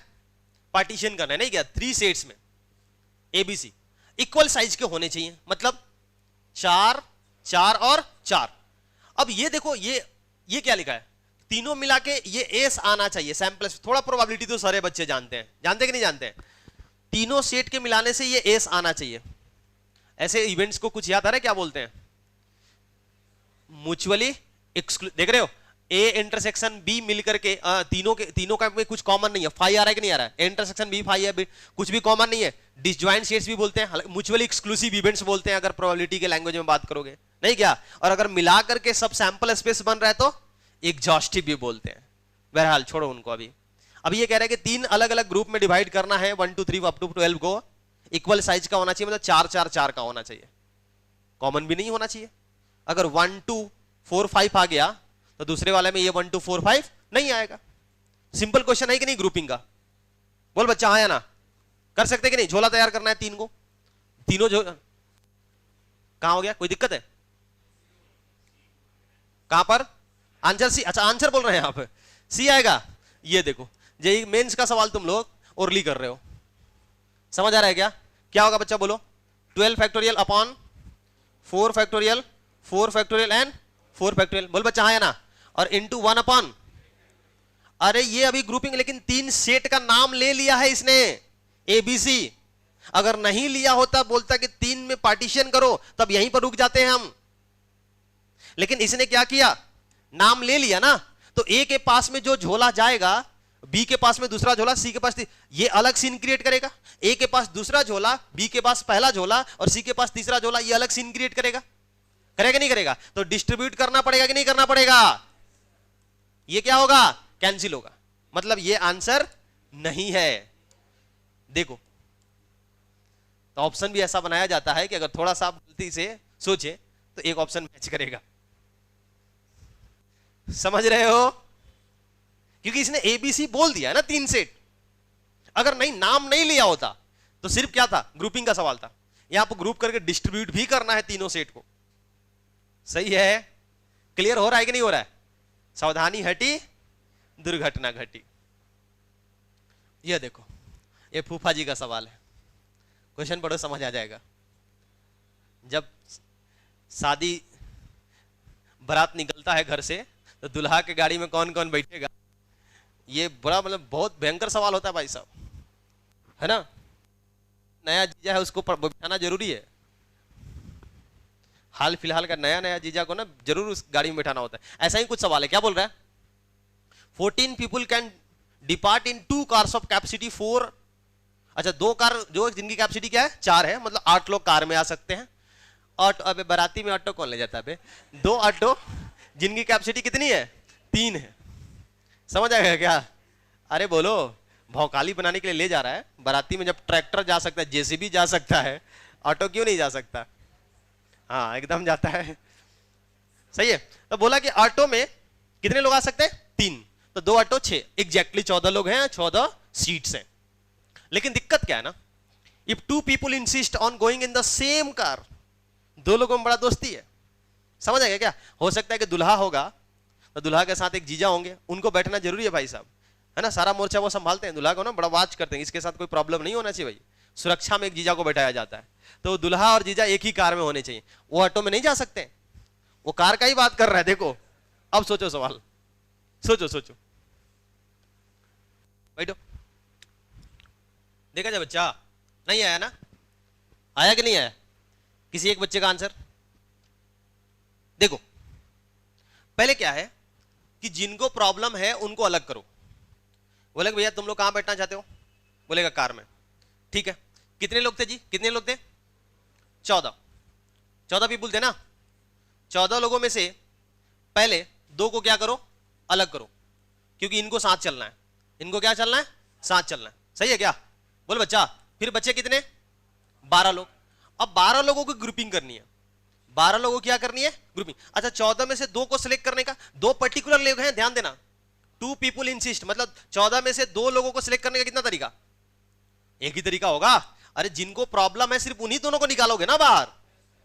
पार्टीशन करना है, नहीं क्या, 3 सेट्स में ABC इक्वल साइज के होने चाहिए, मतलब 4 4 और 4। अब ये देखो, ये क्या लिखा है, तीनों मिला के ये एस आना चाहिए सैंपल। थोड़ा प्रोबेबिलिटी तो सारे बच्चे जानते हैं, जानते कि नहीं जानते हैं, तीनों सेट के मिलाने से ये एस आना चाहिए। ऐसे इवेंट्स को कुछ याद आ रहा है, क्या बोलते हैं, म्यूचुअली एक्सक्लूसिव। देख रहे हो, ए इंटरसेक्शन बी मिलकर के तीनों का में कुछ कॉमन नहीं है, फाई आ रहा है कि नहीं आ रहा है, ए इंटरसेक्शन बी फाई है, कुछ भी कॉमन नहीं है। डिसजॉइंट सेट्स भी बोलते हैं, म्यूचुअली एक्सक्लूसिव इवेंट्स बोलते हैं अगर प्रोबेबिलिटी के लैंग्वेज में बात करोगे, नहीं क्या। और अगर मिला करके सब सैंपल स्पेस बन रहा है तो एग्जॉस्टिव भी बोलते हैं। बहरहाल छोड़ो उनको। अभी ये कह रहा है कि 3 अलग अलग ग्रुप में डिवाइड करना है 1 2 3 अप टू 12 को, इक्वल साइज का होना चाहिए, मतलब 4 4 4 का होना चाहिए, कॉमन भी नहीं होना चाहिए। अगर 1 2 4 5 आ गया तो दूसरे वाले में ये 1 2 4 5 नहीं आएगा। सिंपल क्वेश्चन है कि नहीं ग्रुपिंग का, बोल बच्चा हाँ या ना, कर सकते कि नहीं। झोला तैयार करना है 3 को, तीनों झोला कहां हो गया, कोई दिक्कत है कहां पर, आंसर सी। अच्छा आंसर बोल रहे हैं आप, सी आएगा। ये देखो जेईई मेंस का सवाल तुम लोग ओरली कर रहे हो, समझ आ रहा है क्या, क्या होगा बच्चा बोलो, 12 factorial upon 4 factorial 4 factorial and 4 factorial, बोल बच्चा हाँ या ना, और इंटू 1 अपॉन, अरे ये अभी ग्रुपिंग, लेकिन 3 सेट का नाम ले लिया है इसने ABC। अगर नहीं लिया होता, बोलता कि 3 में पार्टीशन करो, तब यहीं पर रुक जाते हैं हम। लेकिन इसने क्या किया, नाम ले लिया ना, तो A के पास में जो झोला जाएगा, B के पास में दूसरा झोला, C के पास, ये अलग सीन क्रिएट करेगा। A के पास दूसरा झोला, B के पास पहला झोला और C के पास तीसरा झोला, ये अलग सीन क्रिएट करेगा, करेगा नहीं करेगा। तो डिस्ट्रीब्यूट करना पड़ेगा कि नहीं करना पड़ेगा, ये क्या होगा, कैंसिल होगा, मतलब ये आंसर नहीं है। देखो तो ऑप्शन भी ऐसा बनाया जाता है कि अगर थोड़ा सा गलती से सोचे तो एक ऑप्शन मैच करेगा, समझ रहे हो, क्योंकि इसने ABC बोल दिया है ना 3 सेट। अगर नहीं नाम नहीं लिया होता तो सिर्फ क्या था, ग्रुपिंग का सवाल था। यहां पर ग्रुप करके डिस्ट्रीब्यूट भी करना है तीनों सेट को। सही है, क्लियर हो रहा है कि नहीं हो रहा है, सावधानी हटी दुर्घटना घटी। ये देखो, ये फूफा जी का सवाल है, क्वेश्चन पढ़ो समझ आ जाएगा। जब शादी बारात निकलता है घर से तो दुल्हा के गाड़ी में कौन कौन बैठेगा, ये बड़ा मतलब बहुत भयंकर सवाल होता है भाई साहब, है ना। नया जीजा है उसको बैठाना जरूरी है, हाल फिलहाल का नया जीजा को ना जरूर उस गाड़ी में बैठाना होता है। ऐसा ही कुछ सवाल है, क्या बोल रहा है, 14 people can depart in 2 cars of capacity 4। अच्छा 2 कार जो जिनकी कैपेसिटी क्या है 4 है, मतलब 8 लोग कार में आ सकते हैं। ऑटो, अबे बाराती में ऑटो कौन ले जाता है, 2 ऑटो जिनकी कैपेसिटी कितनी है 3 है, समझ आएगा क्या। अरे बोलो, भौकाली बनाने के लिए ले जा रहा है बाराती में, जब ट्रैक्टर जा सकता है, JCB जा सकता है, ऑटो क्यों नहीं जा सकता। हाँ एकदम जाता है, सही है। तो बोला कि ऑटो में कितने लोग आ सकते हैं 3, तो 2 ऑटो 6, एग्जैक्टली 14 लोग हैं, 14 सीट्स हैं। लेकिन दिक्कत क्या है ना, if 2 people insist on going in the same car, 2 लोगों में बड़ा दोस्ती है, समझ आएगा क्या। हो सकता है कि दुल्हा होगा तो दुल्हा के साथ एक जीजा होंगे, उनको बैठना जरूरी है भाई साहब, है ना, सारा मोर्चा वो संभालते हैं, दुल्हा को ना बड़ा वाच करते हैं, इसके साथ कोई प्रॉब्लम नहीं होना चाहिए भाई, सुरक्षा में एक जीजा को बैठाया जाता है। तो दुल्हा और जीजा एक ही कार में होने चाहिए, वो ऑटो में नहीं जा सकते, वो कार का ही बात कर रहा है। देखो अब सोचो सवाल, सोचो बैठो, देखा जाए बच्चा, नहीं आया ना, आया कि नहीं आया, किसी एक बच्चे का आंसर देखो। पहले क्या है कि जिनको प्रॉब्लम है उनको अलग करो। बोले भैया तुम लोग कहां बैठना चाहते हो, बोलेगा कार में, ठीक है। कितने लोग थे जी, कितने लोग थे 14 पीपुल थे ना। 14 लोगों में से पहले 2 को क्या करो, अलग करो, क्योंकि इनको साथ चलना है, इनको क्या चलना है, साथ चलना है, सही है क्या। बोल बच्चा, फिर बच्चे कितने 12 लोग। अब 12 लोगों की ग्रुपिंग करनी है, 12 लोगों क्या करनी है, ग्रुपिंग। अच्छा 14 में से 2 को सिलेक्ट करने का, 2 पर्टिकुलर लोग हैं, ध्यान देना, 2 पीपुल इंसिस्ट, मतलब 14 में से 2 लोगों को सिलेक्ट करने का कितना तरीका, एक ही तरीका होगा। अरे जिनको प्रॉब्लम है सिर्फ उन्हीं दोनों को निकालोगे ना बाहर,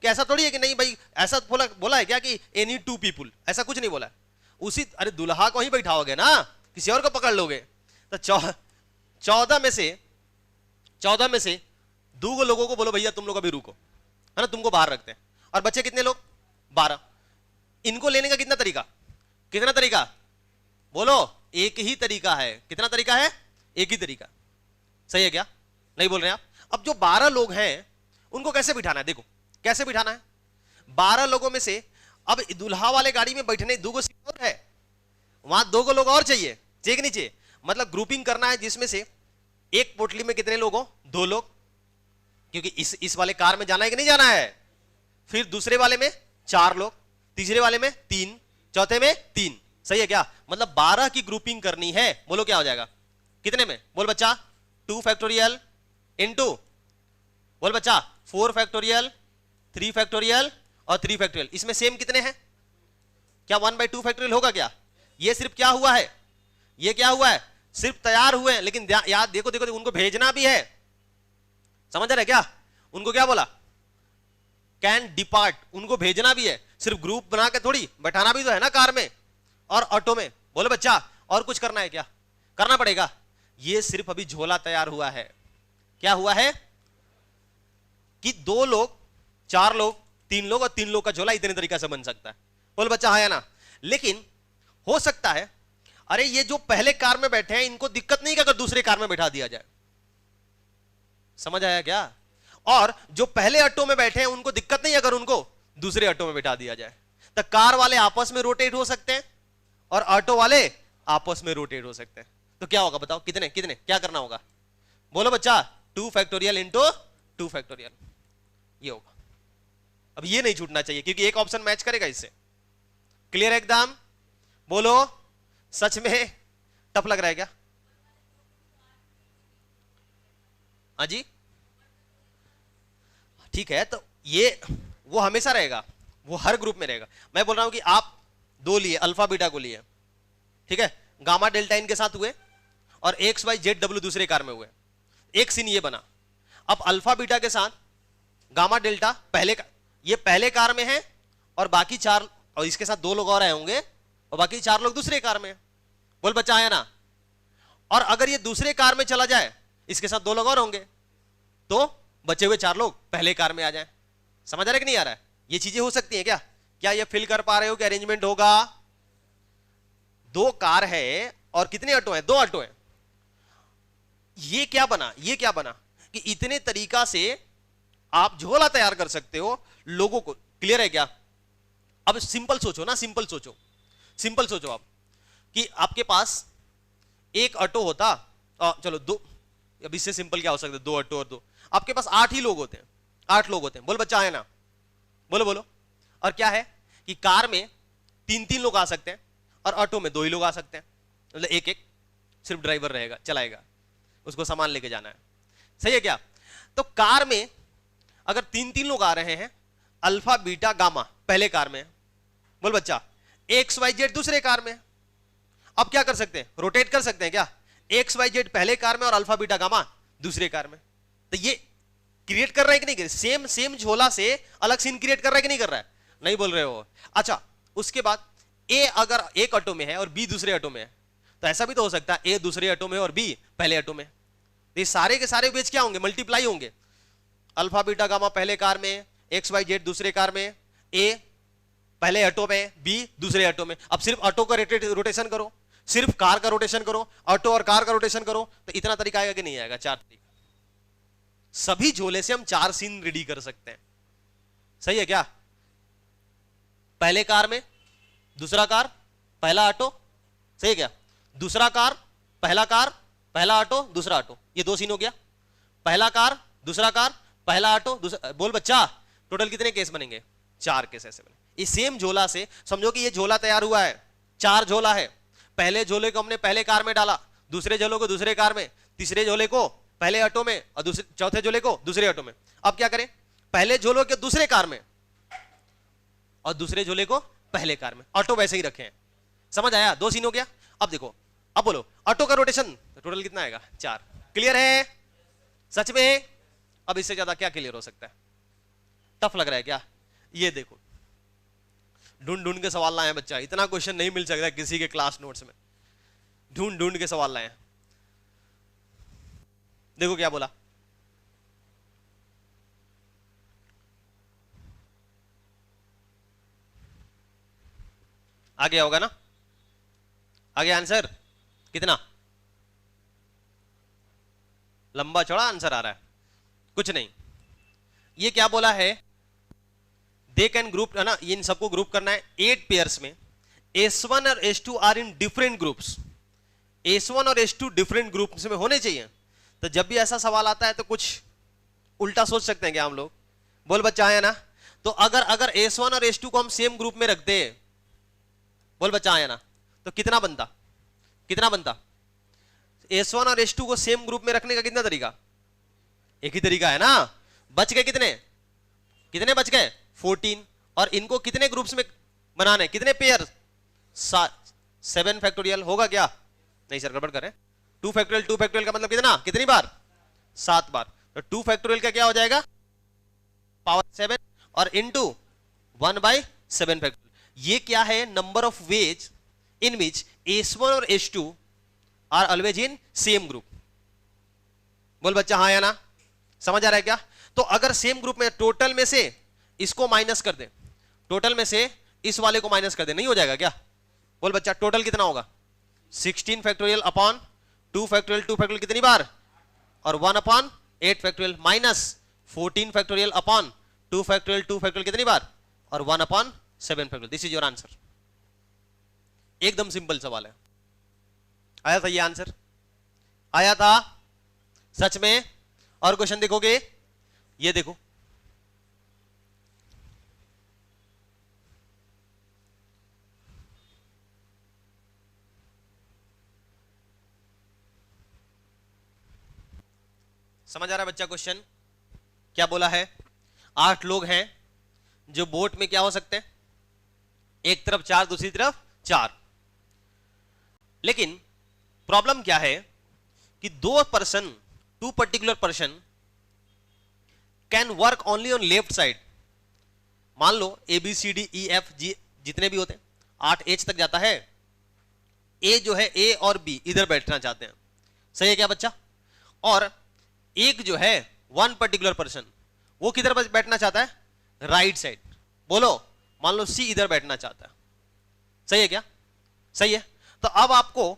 कि ऐसा थोड़ी है कि नहीं भाई, ऐसा बोला है क्या कि एनी टू पीपुल, ऐसा कुछ नहीं बोला है। उसी, अरे दुल्हा को ही बैठाओगे ना, किसी और को पकड़ लोगे। तो 14 में से 2 लोगों को बोलो भैया तुम लोग अभी रुको, है ना, तुमको बाहर रखते हैं। और बच्चे कितने लोग? 12। इनको लेने का कितना तरीका बोलो? एक ही तरीका है। कितना तरीका है? एक ही तरीका। सही है क्या? नहीं बोल रहे आप? अब जो 12 लोग हैं उनको कैसे बिठाना है? देखो कैसे बिठाना है। 12 लोगों में से अब दुल्हा वाले गाड़ी में बैठने 2 सीट और है, वहां 2 लोग और चाहिए, चाहिए कि नहीं चाहिए? मतलब ग्रुपिंग करना है जिसमें से एक पोटली में कितने लोग हो? 2 लोग, क्योंकि इस वाले कार में जाना है कि नहीं जाना है। फिर दूसरे वाले में 4 लोग, तीसरे वाले में 3, चौथे में 3। सही है क्या? मतलब 12 की ग्रुपिंग करनी है। बोलो क्या हो जाएगा? कितने में? बोल बच्चा 2 फैक्टोरियल इनटू, बोल बच्चा 4 फैक्टोरियल, 3 फैक्टोरियल और 3 फैक्टोरियल। इसमें सेम कितने हैं? क्या 1/2 फैक्टोरियल होगा क्या? ये सिर्फ क्या हुआ है? ये क्या हुआ है? सिर्फ तैयार हुए हैं, लेकिन याद देखो उनको भेजना भी है। समझ रहे क्या? उनको क्या बोला? कैन डिपार्ट, उनको भेजना भी है। सिर्फ ग्रुप बना के थोड़ी बैठाना भी तो है ना कार में और ऑटो में। बोलो बच्चा और कुछ करना है क्या? करना पड़ेगा। ये सिर्फ अभी झोला तैयार हुआ है। क्या हुआ है? कि 2 लोग, 4 लोग, 3 लोग और 3 लोग का झोला इतने तरीके से बन सकता है। बोल बच्चा हाँ या ना? लेकिन हो सकता है अरे ये जो पहले कार में बैठे हैं इनको दिक्कत नहीं कि अगर दूसरे कार में बैठा दिया जाए। समझ आया क्या? और जो पहले ऑटो में बैठे हैं उनको दिक्कत नहीं अगर उनको दूसरे ऑटो में बैठा दिया जाए। तो कार वाले आपस में रोटेट हो सकते हैं और ऑटो वाले आपस में रोटेट हो सकते हैं। तो क्या होगा बताओ? कितने कितने क्या करना होगा? बोलो बच्चा 2 फैक्टोरियल इंटू 2 फैक्टोरियल, ये होगा। अब ये नहीं छूटना चाहिए क्योंकि एक ऑप्शन मैच करेगा इससे। क्लियर है एकदम? बोलो सच में टफ लग रहा है क्या? हाँ जी ठीक है, तो ये वो हमेशा रहेगा, वो हर ग्रुप में रहेगा। मैं बोल रहा हूं कि आप 2 लिए, अल्फा बीटा को लिए, ठीक है, गामा डेल्टा इनके साथ हुए और एक्स वाई जेड डब्ल्यू दूसरे कार में हुए। एक सीन ये बना। अब अल्फा बीटा के साथ गामा डेल्टा पहले कार में है और बाकी 4, और इसके साथ 2 लोग और आए होंगे और बाकी 4 लोग दूसरे कार में। बोल बच्चा आया ना? और अगर ये दूसरे कार में चला जाए, इसके साथ 2 लोग और होंगे, तो बचे हुए 4 लोग पहले कार में आ जाएं। समझ आ रहा है कि नहीं आ रहा है? ये चीजें हो सकती हैं क्या? क्या ये फिल कर पा रहे हो कि अरेंजमेंट होगा? 2 कार है और कितने ऑटो हैं? 2 ऑटो हैं। ये क्या बना कि इतने तरीका से आप झोला तैयार कर सकते हो लोगों को। क्लियर है क्या? अब सिंपल सोचो ना, सिंपल सोचो आप कि आपके पास एक ऑटो होता, चलो 2, अब इससे सिंपल क्या हो सकता है? 2 ऑटो और 2, आपके पास 8 ही लोग होते हैं। 8 लोग होते हैं। बोल बच्चा है ना? बोलो। और क्या है कि कार में 3 लोग आ सकते हैं और ऑटो में 2 ही लोग आ सकते हैं। मतलब एक सिर्फ ड्राइवर रहेगा, चलाएगा, उसको सामान लेके जाना है। सही है क्या? तो कार में अगर 3 लोग आ रहे हैं, अल्फा बीटा गामा पहले कार में, बोल बच्चा एक्स वाई जेड दूसरे कार में। अब क्या कर सकते हैं? रोटेट कर सकते हैं क्या? एक्स वाई जेड पहले कार में और अल्फा बीटा गामा दूसरे कार में। तो ये क्रिएट कर रहा है कि नहीं? सेम झोला से अलग सीन क्रिएट कर रहा है कि नहीं कर रहा है? नहीं बोल रहे हो? अच्छा, उसके बाद ए अगर एक ऑटो में है और बी दूसरे ऑटो में है, तो ऐसा भी तो हो सकता है ए दूसरे ऑटो में और बी पहले ऑटो में। ये सारे के सारे वेज क्या होंगे? मल्टीप्लाई होंगे। अल्फा बीटा गामा पहले कार में, एक्स वाई जेड दूसरे कार में, ए पहले ऑटो में, बी दूसरे ऑटो में। अब सिर्फ ऑटो का रोटेशन करो, सिर्फ कार का रोटेशन करो, ऑटो और कार का रोटेशन करो, तो इतना तरीका आएगा कि नहीं आएगा? 4 तरीका। सभी झोले से हम 4 सीन रेडी कर सकते हैं। सही है क्या? पहले कार में दूसरा कार पहला ऑटो, सही है क्या? दूसरा कार पहला ऑटो दूसरा ऑटो, ये 2 सीन हो गया। पहला कार दूसरा कार पहला ऑटो दूसरा। बोल बच्चा टोटल कितने केस बनेंगे? 4 केस ऐसे बने। इस सेम झोला से समझो कि ये झोला तैयार हुआ है, 4 झोला है। पहले झोले को हमने पहले कार में डाला, दूसरे झोले को दूसरे कार में, तीसरे झोले को पहले ऑटो में और चौथे झोले को दूसरे ऑटो में। अब क्या करें? पहले झोले को दूसरे कार में और दूसरे झोले को पहले कार में। ऑटो वैसे ही रखे हैं। समझ आया? 2 सीन हो गया। अब देखो, अब बोलो ऑटो का रोटेशन टोटल कितना आएगा? 4। क्लियर है? सच में? अब इससे ज्यादा क्या क्लियर हो सकता है? टफ लग रहा है क्या? ये देखो, ढूंढ ढूंढ के सवाल लाए हैं बच्चा, इतना क्वेश्चन नहीं मिल सकता किसी के क्लास नोट्स में, ढूंढ ढूंढ के सवाल लाए हैं। देखो क्या बोला, आ गया होगा ना, आ गया आंसर, कितना लंबा चौड़ा आंसर आ रहा है, कुछ नहीं। ये क्या बोला है, दे कैन ग्रुप, है ना, इन सबको ग्रुप करना है 8 पेयर्स में। S1 और S2 are in different groups, S1 और S2 डिफरेंट ग्रुप्स में होने चाहिए। तो जब भी ऐसा सवाल आता है तो कुछ उल्टा सोच सकते हैं क्या हम लोग, बोल बच्चा आया ना। तो अगर S1 और S2 को हम सेम ग्रुप में रखते, बोल बच्चा आया ना, तो कितना बनता, कितना बनता, S1 और S2 को सेम ग्रुप में रखने का कितना तरीका, एक ही तरीका है ना। बच गए कितने, कितने बच गए 14, और इनको कितने ग्रुप्स में बनाने, कितने पेयर, 7 फैक्टोरियल होगा क्या, नहीं सर गड़बड़ करें, 2 फैक्टोरियल, 2 फैक्टोरियल का मतलब कितना, कितनी बार, 7 बार। तो 2 फैक्टोरियल का क्या हो जाएगा, पावर 7 और इनटू 1/7 फैक्टोरियल। ये क्या है, number of ways in which S1 और S2 are always in same group. बोल बच्चा हाँ या ना, समझ आ रहा है क्या। तो अगर सेम ग्रुप में, टोटल में से इसको माइनस कर दे, टोटल में से इस वाले को माइनस कर दे, नहीं हो जाएगा क्या, बोल बच्चा टोटल कितना होगा, 16 फैक्टोरियल अपॉन 2 फैक्टोरियल, 2 फैक्टोरियल कितनी बार, और 1/8 factorial, minus 14 factorial upon 2 factorial, 2 factorial कितनी बार, और 1/7 factorial. This is your answer. एकदम सिंपल सवाल है। आया था ये आंसर, आया था सच में। और क्वेश्चन देखोगे, ये देखो, समझ आ रहा है बच्चा क्वेश्चन क्या बोला है। 8 लोग हैं जो बोट में क्या हो सकते हैं, एक तरफ 4 दूसरी तरफ 4। लेकिन प्रॉब्लम क्या है कि 2 particular person can work only on left side. मान लो ABCDEFG जितने भी होते हैं, 8 एज तक जाता है, ए जो है A और B इधर बैठना चाहते हैं, सही है क्या बच्चा। और एक जो है 1 पर्टिकुलर पर्सन वो किधर बैठना चाहता है, राइट साइड। बोलो मान लो C इधर बैठना चाहता है, सही है क्या, सही है। तो अब आपको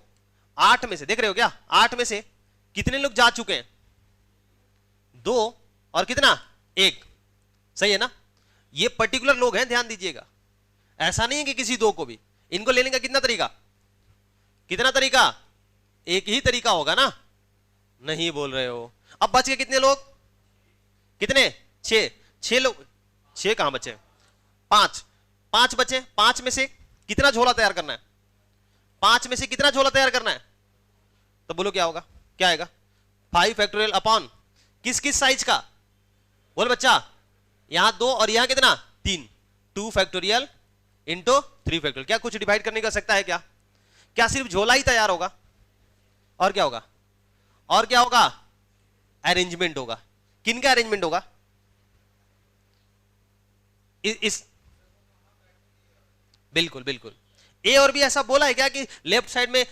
8 में से, देख रहे हो क्या, 8 में से कितने लोग जा चुके हैं, 2 और कितना 1, सही है ना। ये पर्टिकुलर लोग हैं, ध्यान दीजिएगा, ऐसा नहीं है कि किसी 2 को भी, इनको लेने का कितना तरीका, कितना तरीका, एक ही तरीका होगा ना, नहीं बोल रहे हो। अब बच गए कितने लोग, कितने 6 लोग, 6 कहां बचे, 5 बचे। 5 में से कितना झोला तैयार करना है, 5 में से कितना झोला तैयार करना है, तो बोलो क्या होगा, क्या आएगा, 5 फैक्टोरियल अपॉन किस किस साइज का, बोल बच्चा, यहां 2 और यहां कितना 3, 2 फैक्टोरियल इंटू 3 फैक्टोरियल। क्या कुछ डिवाइड करने का सकता है क्या, क्या सिर्फ झोला ही तैयार होगा, और क्या होगा, और क्या होगा, अरेंजमेंट होगा। किन का अरेंजमेंट होगा, इस बिल्कुल बिल्कुल। ए और बी ऐसा बोला है क्या कि लेफ्ट साइड में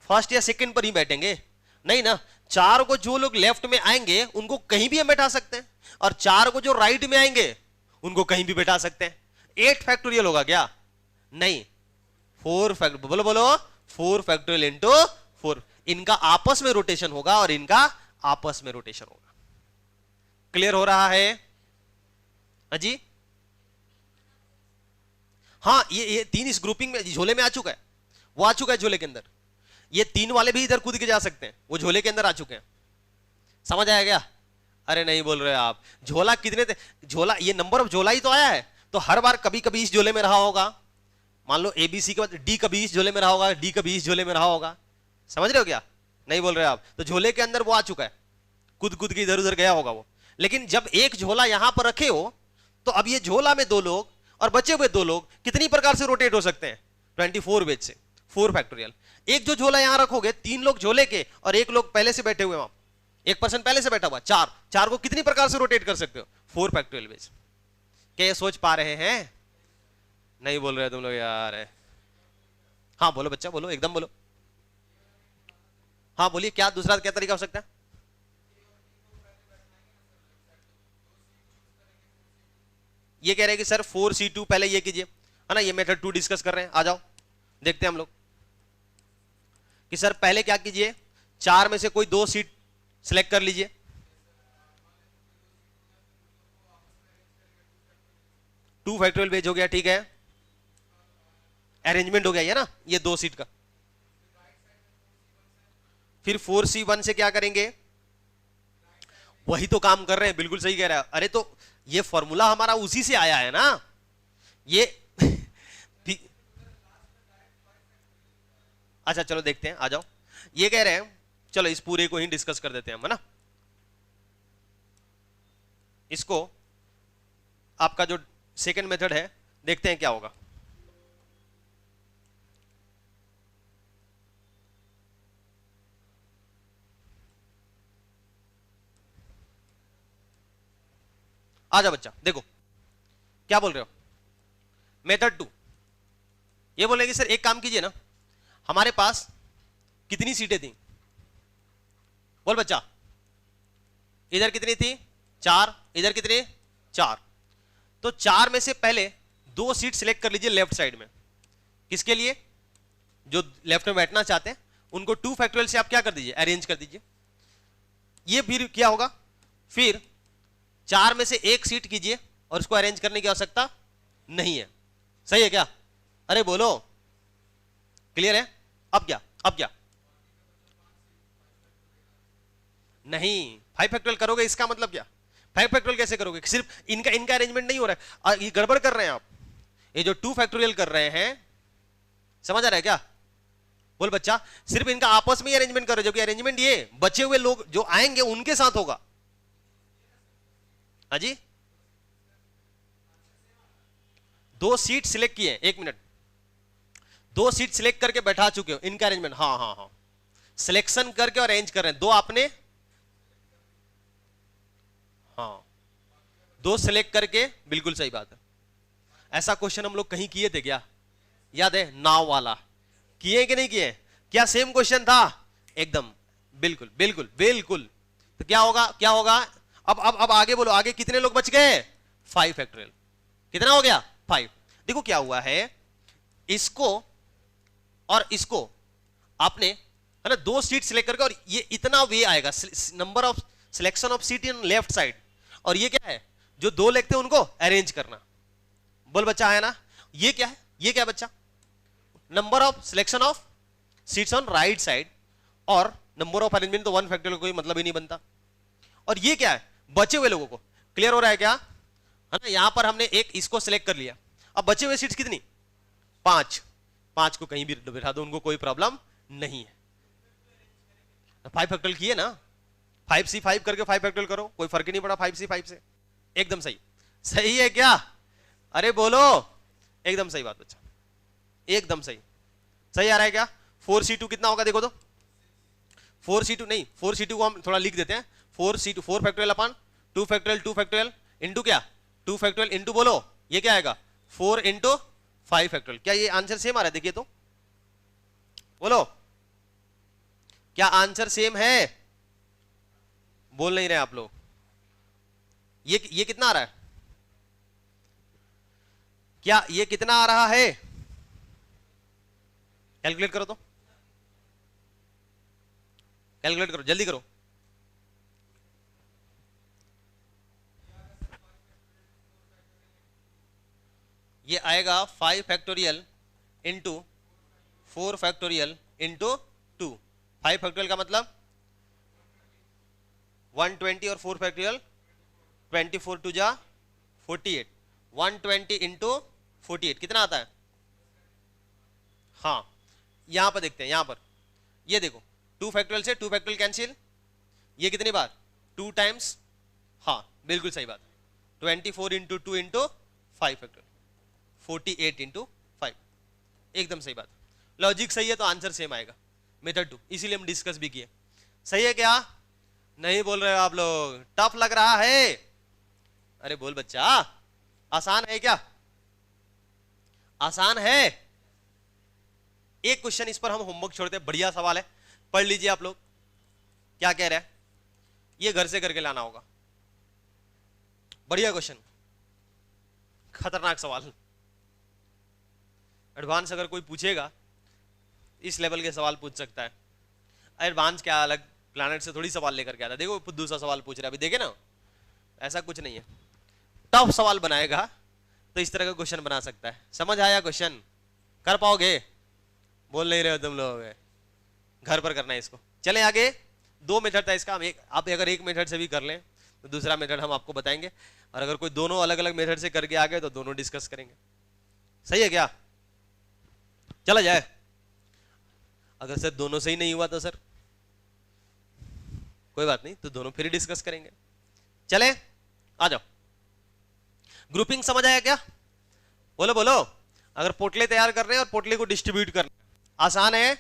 फर्स्ट या सेकंड पर ही बैठेंगे, नहीं ना। 4 को जो लोग लेफ्ट में आएंगे उनको कहीं भी हम बैठा सकते हैं, और 4 को जो राइट में आएंगे उनको कहीं भी बैठा सकते हैं। 8 फैक्टोरियल होगा क्या, नहीं, 4 फैक्टोरियल, बोलो बोलो 4 फैक्टोरियल इंटू 4। इनका आपस में रोटेशन होगा और इनका आपस में रोटेशन होगा। क्लियर हो रहा है अजी, हाँ। ये 3 इस ग्रुपिंग में झोले में आ चुका है, वो आ चुका है झोले के अंदर। ये 3 वाले भी इधर कूद के जा सकते हैं, वो झोले के अंदर आ चुके हैं, समझ आया क्या। अरे नहीं बोल रहे आप, झोला कितने थे, झोला ये नंबर ऑफ झोला ही तो आया है, तो हर बार कभी कभी इस झोले में रहा होगा। मान लो ABC के बाद D कभी इस झोले में रहा होगा, D कभी इस झोले में रहा होगा, समझ रहे हो क्या, नहीं बोल रहे आप। तो झोले के अंदर वो आ चुका है, कूद कूद के इधर उधर गया होगा वो। लेकिन जब एक झोला यहां पर रखे हो, तो अब ये झोला में 2 लोग और बचे हुए 2 लोग कितनी प्रकार से रोटेट हो सकते हैं, 24 वेज से, 4 फैक्टोरियल। एक जो झोला यहां रखोगे, 3 लोग झोले के और 1 लोग पहले से बैठे हुए वहां, 1 पर्सन पहले से बैठा हुआ, 4 को कितनी प्रकार से रोटेट कर सकते हो, 4 फैक्टोरियल वेज। क्या ये सोच पा रहे हैं? नहीं बोल रहे तुम लोग यार। हाँ बोलो बच्चा, बोलो, एकदम बोलो। हाँ बोलिए, क्या दूसरा क्या तरीका हो सकता है? ये कह रहे हैं कि सर 4C2 पहले ये कीजिए, है ना, ये मेथड 2 डिस्कस कर रहे हैं। आ जाओ देखते हैं हम लोग कि सर पहले क्या कीजिए, 4 में से कोई 2 सीट सिलेक्ट कर लीजिए। 2 फैक्टोरियल बेज हो गया, ठीक है। अरेंजमेंट हो गया ये ना, ये 2 सीट का। फिर 4C1 से क्या करेंगे? वही तो काम कर रहे हैं, बिल्कुल सही कह रहा है। अरे तो ये फॉर्मूला हमारा उसी से आया है ना ये। अच्छा चलो देखते हैं, आ जाओ। ये कह रहे हैं, चलो इस पूरे को ही डिस्कस कर देते हैं हम, है ना। इसको आपका जो सेकंड मेथड है, देखते हैं क्या होगा। आ जाओ बच्चा, देखो क्या बोल रहे हो। मेथड 2 ये बोल रहे कि सर एक काम कीजिए ना, हमारे पास कितनी सीटें थी? बोल बच्चा, इधर कितनी थी? 4। इधर कितनी? 4। तो 4 में से पहले 2 सीट सिलेक्ट कर लीजिए लेफ्ट साइड में। किसके लिए? जो लेफ्ट में बैठना चाहते हैं उनको 2 फैक्टोरियल से आप क्या कर दीजिए, अरेंज कर दीजिए। ये फिर क्या होगा, फिर 4 में से 1 सीट कीजिए और उसको अरेंज करने की आवश्यकता नहीं है। सही है क्या? अरे बोलो, क्लियर है? अब क्या, अब क्या? नहीं, 5 फैक्टोरियल करोगे, इसका मतलब क्या? 5 फैक्टोरियल कैसे करोगे? सिर्फ इनका इनका अरेंजमेंट नहीं हो रहा है, ये गड़बड़ कर रहे हैं आप। ये जो 2 फैक्टोरियल कर रहे हैं, समझ आ रहा है क्या? बोल बच्चा, सिर्फ इनका आपस में ही अरेंजमेंट कर रहे हो, जो कि अरेंजमेंट ये बचे हुए लोग जो आएंगे उनके साथ होगा। हाँ जी, 2 सीट सिलेक्ट किए, 1 मिनट, 2 सीट सिलेक्ट करके बैठा चुके हो, इनका अरेंजमेंट, हाँ हाँ हाँ, सिलेक्शन करके और अरेंज कर रहे हैं। 2 आपने, हाँ, 2 सिलेक्ट करके, बिल्कुल सही बात है। ऐसा क्वेश्चन हम लोग कहीं किए थे क्या? याद है? नाव वाला किए कि नहीं किए? क्या सेम क्वेश्चन था? एकदम, बिल्कुल बिल्कुल बिल्कुल। तो क्या होगा, क्या होगा? अब आगे बोलो, आगे कितने लोग बच गए? 5 फैक्टोरियल। कितना हो गया? 5। देखो क्या हुआ है, इसको और इसको आपने, है ना, 2 सीट सिलेक्ट करके, और ये इतना वे आएगा, number of selection of seat in left side, और ये क्या है, जो 2 लगते हैं उनको अरेंज करना। बोल बच्चा, आया ना? ये क्या है, ये क्या बच्चा? Number of selection of seats on right side, और नंबर ऑफ अरेंजमेंट, तो 1 फैक्टोरियल कोई मतलब ही नहीं बनता। और ये क्या है? बचे हुए लोगों को। क्लियर हो रहा है क्या? है ना, यहां पर हमने एक इसको सिलेक्ट कर लिया, अब बचे हुए सीट्स कितनी? 5। 5 को कहीं भी बिठा दो, उनको कोई प्रॉब्लम नहीं है। 5 फैक्टोरियल किए ना, 5C5 करके 5 फैक्टोरियल करो, कोई फर्क ही नहीं पड़ा 5C5 से। एकदम सही। सही है क्या? अरे बोलो, एकदम सही बात बच्चा, एकदम सही। सही आ रहा है क्या? 4C2 कितना होगा देखो तो। 4C2 नहीं, 4C2 को हम थोड़ा लिख देते हैं। 4C2 4 फैक्टोरियल अपन 2 फैक्टोरियल 2 फैक्टोरियल इंटू क्या, 2 फैक्टोरियल इंटू, बोलो ये क्या आएगा, 4 इंटू 5 फैक्टोरियल। क्या ये आंसर सेम आ रहा है? देखिए तो, बोलो क्या आंसर सेम है? बोल नहीं रहे आप लोग। ये कितना आ रहा है? क्या ये कितना आ रहा है? कैलकुलेट करो तो, कैलकुलेट करो, जल्दी करो। ये आएगा 5 factorial into 4 factorial into 2। 5 factorial का मतलब 120 और 4 फैक्टोरियल 24 टू जा 48। 120 इंटू 48 कितना आता है? हाँ, यहां पर देखते हैं, यहां पर ये देखो, 2 फैक्टोरियल से 2 फैक्टोरियल कैंसिल, ये कितनी बार? 2 टाइम्स, हाँ बिल्कुल सही बात। 24 इंटू 2 इंटू 5 फैक्टोरियल, 48 इंटू 5, एकदम सही बात। लॉजिक सही है तो आंसर सेम आएगा। मेथड 2 इसीलिए हम डिस्कस भी किए। सही है क्या? नहीं बोल रहे हो आप लोग, टफ लग रहा है? अरे बोल बच्चा, आसान है क्या? आसान है। एक क्वेश्चन इस पर हम होमवर्क छोड़ते हैं, बढ़िया सवाल है, पढ़ लीजिए आप लोग। क्या कह रहा है, ये घर से करके लाना होगा। बढ़िया क्वेश्चन, खतरनाक सवाल। एडवांस अगर कोई पूछेगा इस लेवल के सवाल पूछ सकता है। एडवांस क्या अलग प्लैनेट से थोड़ी सवाल लेकर के आता है। देखो दूसरा सवाल पूछ रहा है अभी, देखे ना, ऐसा कुछ नहीं है। टफ सवाल बनाएगा तो इस तरह का क्वेश्चन बना सकता है। समझ आया क्वेश्चन? कर पाओगे? बोल नहीं रहे हो तुम लोग, घर पर करना है इसको। चलें आगे। 2 मेथड था इसका, आप अगर एक मेथड से भी कर लें तो दूसरा मेथड हम आपको बताएंगे, और अगर कोई दोनों अलग अलग मेथड से करके आ गए तो दोनों डिस्कस करेंगे। सही है क्या? चला जाए। अगर सर दोनों से ही नहीं हुआ तो सर कोई बात नहीं, तो दोनों फिर डिस्कस करेंगे। चले आ जाओ। ग्रुपिंग समझ आया क्या? बोलो बोलो। अगर पोटले तैयार कर रहे हैं और पोटले को डिस्ट्रीब्यूट करना आसान है,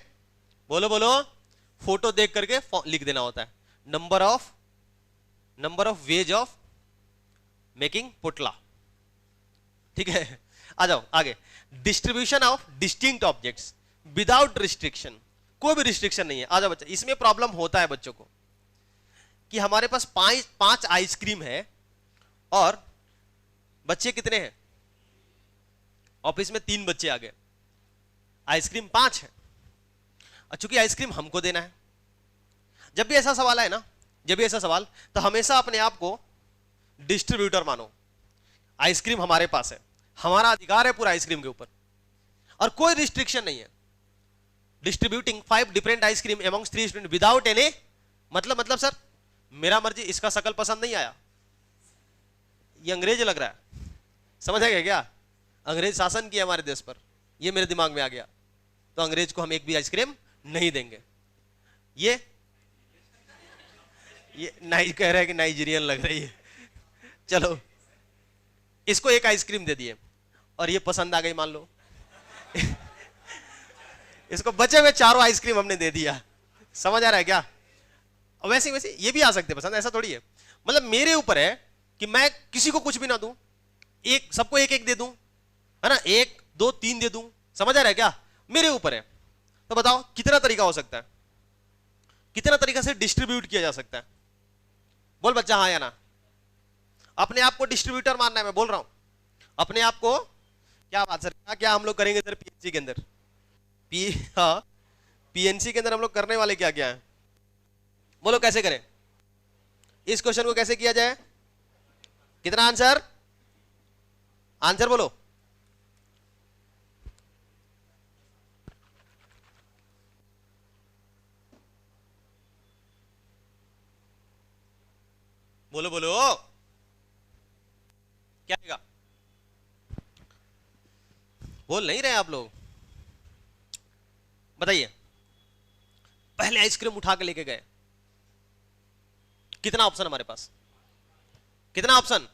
बोलो बोलो। फोटो देख करके लिख देना होता है, number of ways of making पोटला। ठीक है, आ जाओ आगे। Distribution of distinct objects without restriction, कोई भी रिस्ट्रिक्शन नहीं है। आ जाओ बच्चा, इसमें प्रॉब्लम होता है बच्चों को कि हमारे पास 5 आइसक्रीम है और बच्चे कितने हैं? ऑफिस में 3 बच्चे आ गए, आइसक्रीम 5 है, और चूंकि आइसक्रीम हमको देना है। जब भी ऐसा सवाल है ना, जब भी ऐसा सवाल, तो हमेशा अपने आप को डिस्ट्रीब्यूटर मानो। आइसक्रीम हमारे पास है, हमारा अधिकार है पूरा आइसक्रीम के ऊपर, और कोई रिस्ट्रिक्शन नहीं है। Distributing 5 different ice cream amongst 3 student without any मतलब सर मेरा मर्जी, इसका शकल पसंद नहीं आया, ये अंग्रेज लग रहा है। समझ आ गया क्या? अंग्रेज शासन किया हमारे देश पर, ये मेरे दिमाग में आ गया, तो अंग्रेज को हम एक भी आइसक्रीम नहीं देंगे। ये नहीं कह रहा है कि नाइजीरियन लग रही है। चलो इसको एक आइसक्रीम दे दिए और ये पसंद आ गई मान लो। इसको बचे हुए 4 आइसक्रीम हमने दे दिया। समझ आ रहा है क्या? वैसे वैसे ये भी आ सकते पसंद, ऐसा थोड़ी है। मतलब मेरे ऊपर है कि मैं किसी को कुछ भी ना दूं, सबको एक एक दे दूं, है ना, 1 2 3 दे दूं। समझ आ रहा है क्या? मेरे ऊपर है। तो बताओ कितना तरीका हो सकता है, कितना तरीका से डिस्ट्रीब्यूट किया जा सकता है? बोल बच्चा हाँ या ना। अपने आप को डिस्ट्रीब्यूटर मानना है, मैं बोल रहा हूं अपने आप को। क्या बात सर, क्या हम लोग करेंगे सर पीएनसी के अंदर? पीएनसी के अंदर हम लोग करने वाले क्या क्या है? बोलो कैसे करें इस क्वेश्चन को, कैसे किया जाए? कितना आंसर? आंसर बोलो। बोलो बोलो, क्या आएगा? बोल नहीं रहे आप लोग, बताइए। पहले आइसक्रीम उठा के लेके गए, कितना ऑप्शन हमारे पास? कितना ऑप्शन?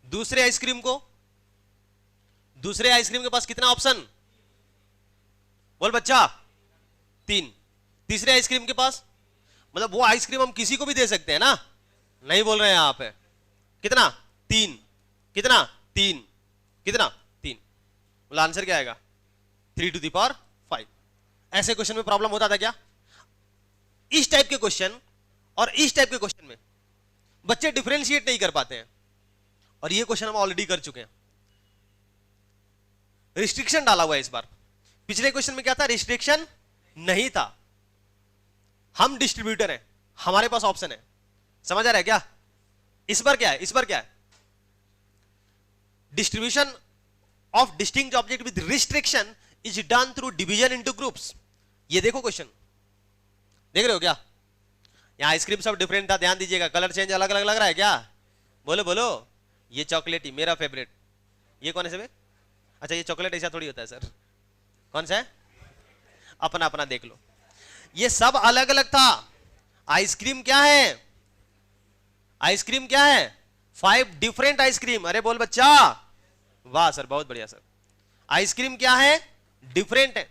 दूसरे आइसक्रीम के पास कितना ऑप्शन? बोल बच्चा 3। तीसरे आइसक्रीम के पास, मतलब वो आइसक्रीम हम किसी को भी दे सकते हैं ना? नहीं बोल रहे हैं आप, है कितना? 3। कितना? 3। कितना? 3। मतलब आंसर क्या आएगा? 3 to the power 5। ऐसे क्वेश्चन में प्रॉब्लम होता था क्या? इस टाइप के क्वेश्चन और इस टाइप के क्वेश्चन में बच्चे डिफरेंशिएट नहीं कर पाते हैं, और ये क्वेश्चन हम ऑलरेडी कर चुके हैं। रिस्ट्रिक्शन डाला हुआ है इस बार। पिछले क्वेश्चन में क्या था? रिस्ट्रिक्शन नहीं था। हम डिस्ट्रीब्यूटर हैं, हमारे पास ऑप्शन है। समझ आ रहा है क्या? इस बार क्या है? इस बार क्या है? Distribution of distinct object with restriction is done through division into groups. ये देखो क्वेश्चन, देख रहे हो क्या? यहां आइसक्रीम सब डिफरेंट था, ध्यान दीजिएगा। कलर चेंज अलग अलग लग रहा है क्या? बोलो बोलो। ये चॉकलेटी मेरा फेवरेट, ये कौन है सब? अच्छा ये चॉकलेट ऐसा थोड़ी होता है सर, कौन सा है? अपना अपना देख लो। ये सब अलग अलग था। आइसक्रीम क्या है? आइसक्रीम क्या है? 5 डिफरेंट आइसक्रीम। अरे बोल बच्चा, वाह सर बहुत बढ़िया सर। आइसक्रीम क्या है? डिफरेंट है,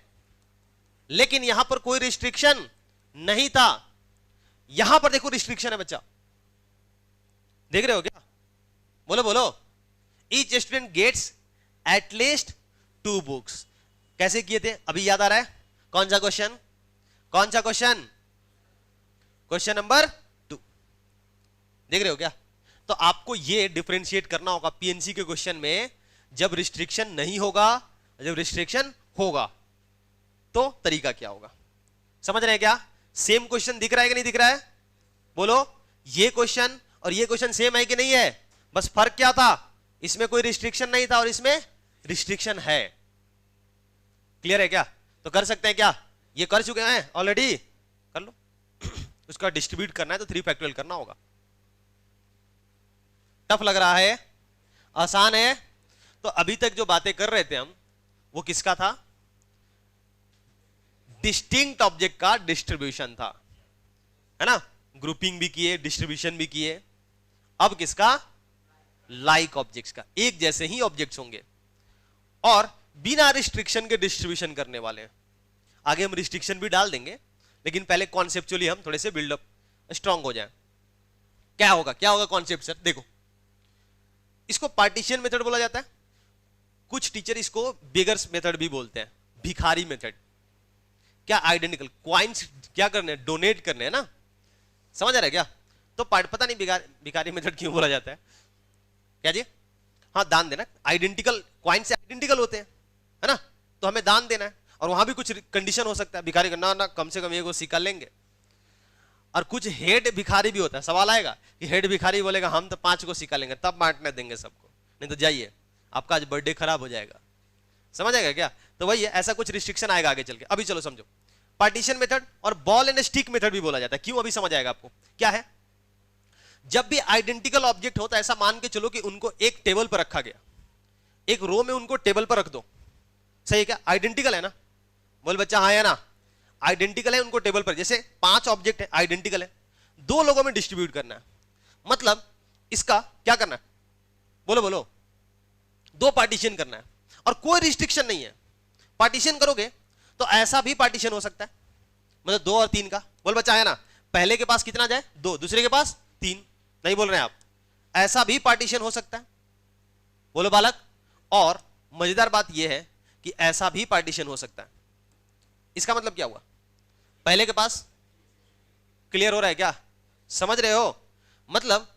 लेकिन यहां पर कोई रिस्ट्रिक्शन नहीं था। यहां पर देखो रिस्ट्रिक्शन है बच्चा, देख रहे हो क्या? बोलो बोलो। Each student gets at least 2 books. कैसे किए थे अभी याद आ रहा है? कौन सा क्वेश्चन? कौन सा क्वेश्चन? क्वेश्चन नंबर 2 देख रहे हो क्या? तो आपको ये डिफरेंशिएट करना होगा पीएनसी के क्वेश्चन में, जब रिस्ट्रिक्शन नहीं होगा, जब रिस्ट्रिक्शन होगा तो तरीका क्या होगा। समझ रहे हैं क्या? सेम क्वेश्चन दिख रहा है कि नहीं दिख रहा है? बोलो, ये क्वेश्चन और ये क्वेश्चन सेम है कि नहीं है? बस फर्क क्या था? इसमें कोई रिस्ट्रिक्शन नहीं था और इसमें रिस्ट्रिक्शन है। क्लियर है क्या? तो कर सकते हैं क्या? ये कर चुके हैं ऑलरेडी, कर लो। उसका डिस्ट्रीब्यूट करना है तो 3 फैक्टोरियल करना होगा। टफ लग रहा है? आसान है? तो अभी तक जो बातें कर रहे थे हम, वो किसका था? डिस्टिंक्ट ऑब्जेक्ट का डिस्ट्रीब्यूशन था, है ना? ग्रुपिंग भी किए, डिस्ट्रीब्यूशन भी किए। अब किसका? लाइक ऑब्जेक्ट्स का। एक जैसे ही ऑब्जेक्ट्स होंगे और बिना रिस्ट्रिक्शन के डिस्ट्रीब्यूशन करने वाले हैं। आगे हम रिस्ट्रिक्शन भी डाल देंगे, लेकिन पहले कॉन्सेप्चुअली हम थोड़े से बिल्डअप स्ट्रांग हो जाए। क्या होगा? क्या होगा कॉन्सेप्ट सर? देखो, इसको पार्टीशन मेथड बोला जाता है, कुछ टीचर इसको बेगर्स मेथड भी बोलते हैं, भिखारी मेथड। क्या? आइडेंटिकल क्वाइंस क्या करने हैं? डोनेट करने हैं ना? समझ आ रहा है क्या? तो पता नहीं भिखारी मेथड क्यों बोला जाता है। क्या जी? हाँ, दान देना। आइडेंटिकल क्वाइंस से आइडेंटिकल होते हैं, है ना? तो हमें दान देना है, और वहां भी कुछ कंडीशन हो सकता है। भिखारी का ना कम से कम एक सिक्का लेंगे। और कुछ हेड भिखारी भी होता है। सवाल आएगा कि हेड भिखारी बोलेगा हम तो 5 को सिक्का लेंगे, तब बांटने देंगे सबको, नहीं तो जाइए आपका आज बर्थडे खराब हो जाएगा। समझ आएगा क्या? तो वही है, ऐसा कुछ रिस्ट्रिक्शन आएगा आगे चल के। अभी चलो समझो, पार्टीशन मेथड और बॉल एंड स्टिक मेथड भी बोला जाता है। क्यों? अभी समझ आएगा आपको। क्या है? जब भी आइडेंटिकल ऑब्जेक्ट होता है, ऐसा मान के चलो कि उनको एक टेबल पर रखा गया, एक रो में उनको टेबल पर रख दो। सही है क्या? आइडेंटिकल है ना? बोल बच्चा, हाँ है ना? आइडेंटिकल है उनको टेबल पर। जैसे 5 ऑब्जेक्ट है, आइडेंटिकल है, 2 लोगों में डिस्ट्रीब्यूट करना है। मतलब इसका क्या करना है? बोलो बोलो। 2 पार्टीशन करना है और कोई रिस्ट्रिक्शन नहीं है। पार्टीशन करोगे तो ऐसा भी पार्टीशन हो सकता है, मतलब 2 और 3 का। बोल बच्चा, है ना? पहले के पास कितना जाए? 2, दूसरे के पास 3। नहीं बोल रहे हैं आप? ऐसा भी पार्टीशन हो सकता है। बोलो बालक। और मजेदार बात यह है कि ऐसा भी पार्टीशन हो सकता है। इसका मतलब क्या हुआ? पहले के पास, क्लियर हो रहा है क्या? समझ रहे हो? मतलब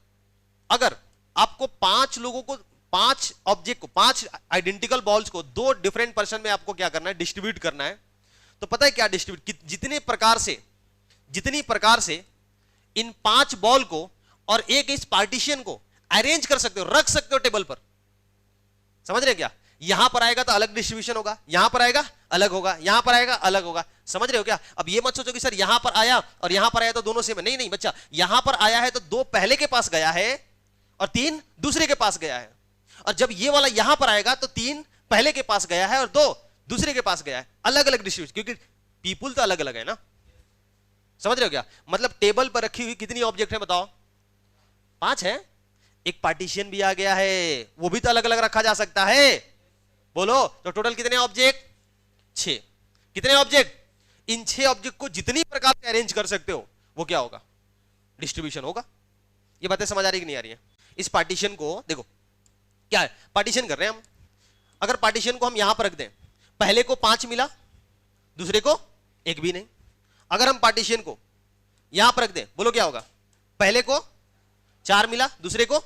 अगर आपको 5 लोगों को, 5 ऑब्जेक्ट को, 5 आइडेंटिकल बॉल्स को 2 डिफरेंट पर्सन में आपको क्या करना है? डिस्ट्रीब्यूट करना है। तो पता है क्या डिस्ट्रीब्यूट, जितनी प्रकार से इन 5 बॉल को और एक इस पार्टीशन को अरेंज कर सकते हो, रख सकते हो टेबल पर। समझ रहे क्या? यहां पर आएगा तो अलग डिस्ट्रीब्यूशन होगा, यहां पर आएगा अलग होगा, यहां पर आएगा अलग होगा। समझ रहे हो क्या? अब ये मत सोचो कि सर यहां पर आया और यहां पर आया तो दोनों सेम है। नहीं नहीं बच्चा, यहां पर आया है तो 2 पहले के पास गया है और 3 दूसरे के पास गया है। और जब ये वाला यहां पर आएगा तो 3 पहले के पास गया है और 2 दूसरे के पास गया है। अलग अलग डिस्ट्रीब्यूशन, क्योंकि पीपुल तो अलग अलग है ना। समझ रहे हो क्या? मतलब टेबल पर रखी हुई कितनी ऑब्जेक्ट है बताओ? 5 है। एक पार्टीशन भी आ गया है, वो भी तो अलग अलग रखा जा सकता है। बोलो, तो टोटल कितने ऑब्जेक्ट? 6। कितने ऑब्जेक्ट? इन 6 ऑब्जेक्ट को जितनी प्रकार से अरेंज कर सकते हो, वो क्या होगा? डिस्ट्रीब्यूशन होगा। ये बातें समझ आ रही कि नहीं आ रही है? इस पार्टीशन को देखो, क्या है? पार्टीशन कर रहे हैं हम। अगर पार्टीशन को हम यहां पर रख दें, पहले को 5 मिला, दूसरे को 1 भी नहीं। अगर हम पार्टीशन को यहां पर रख दें, बोलो क्या होगा? पहले को 4 मिला, दूसरे को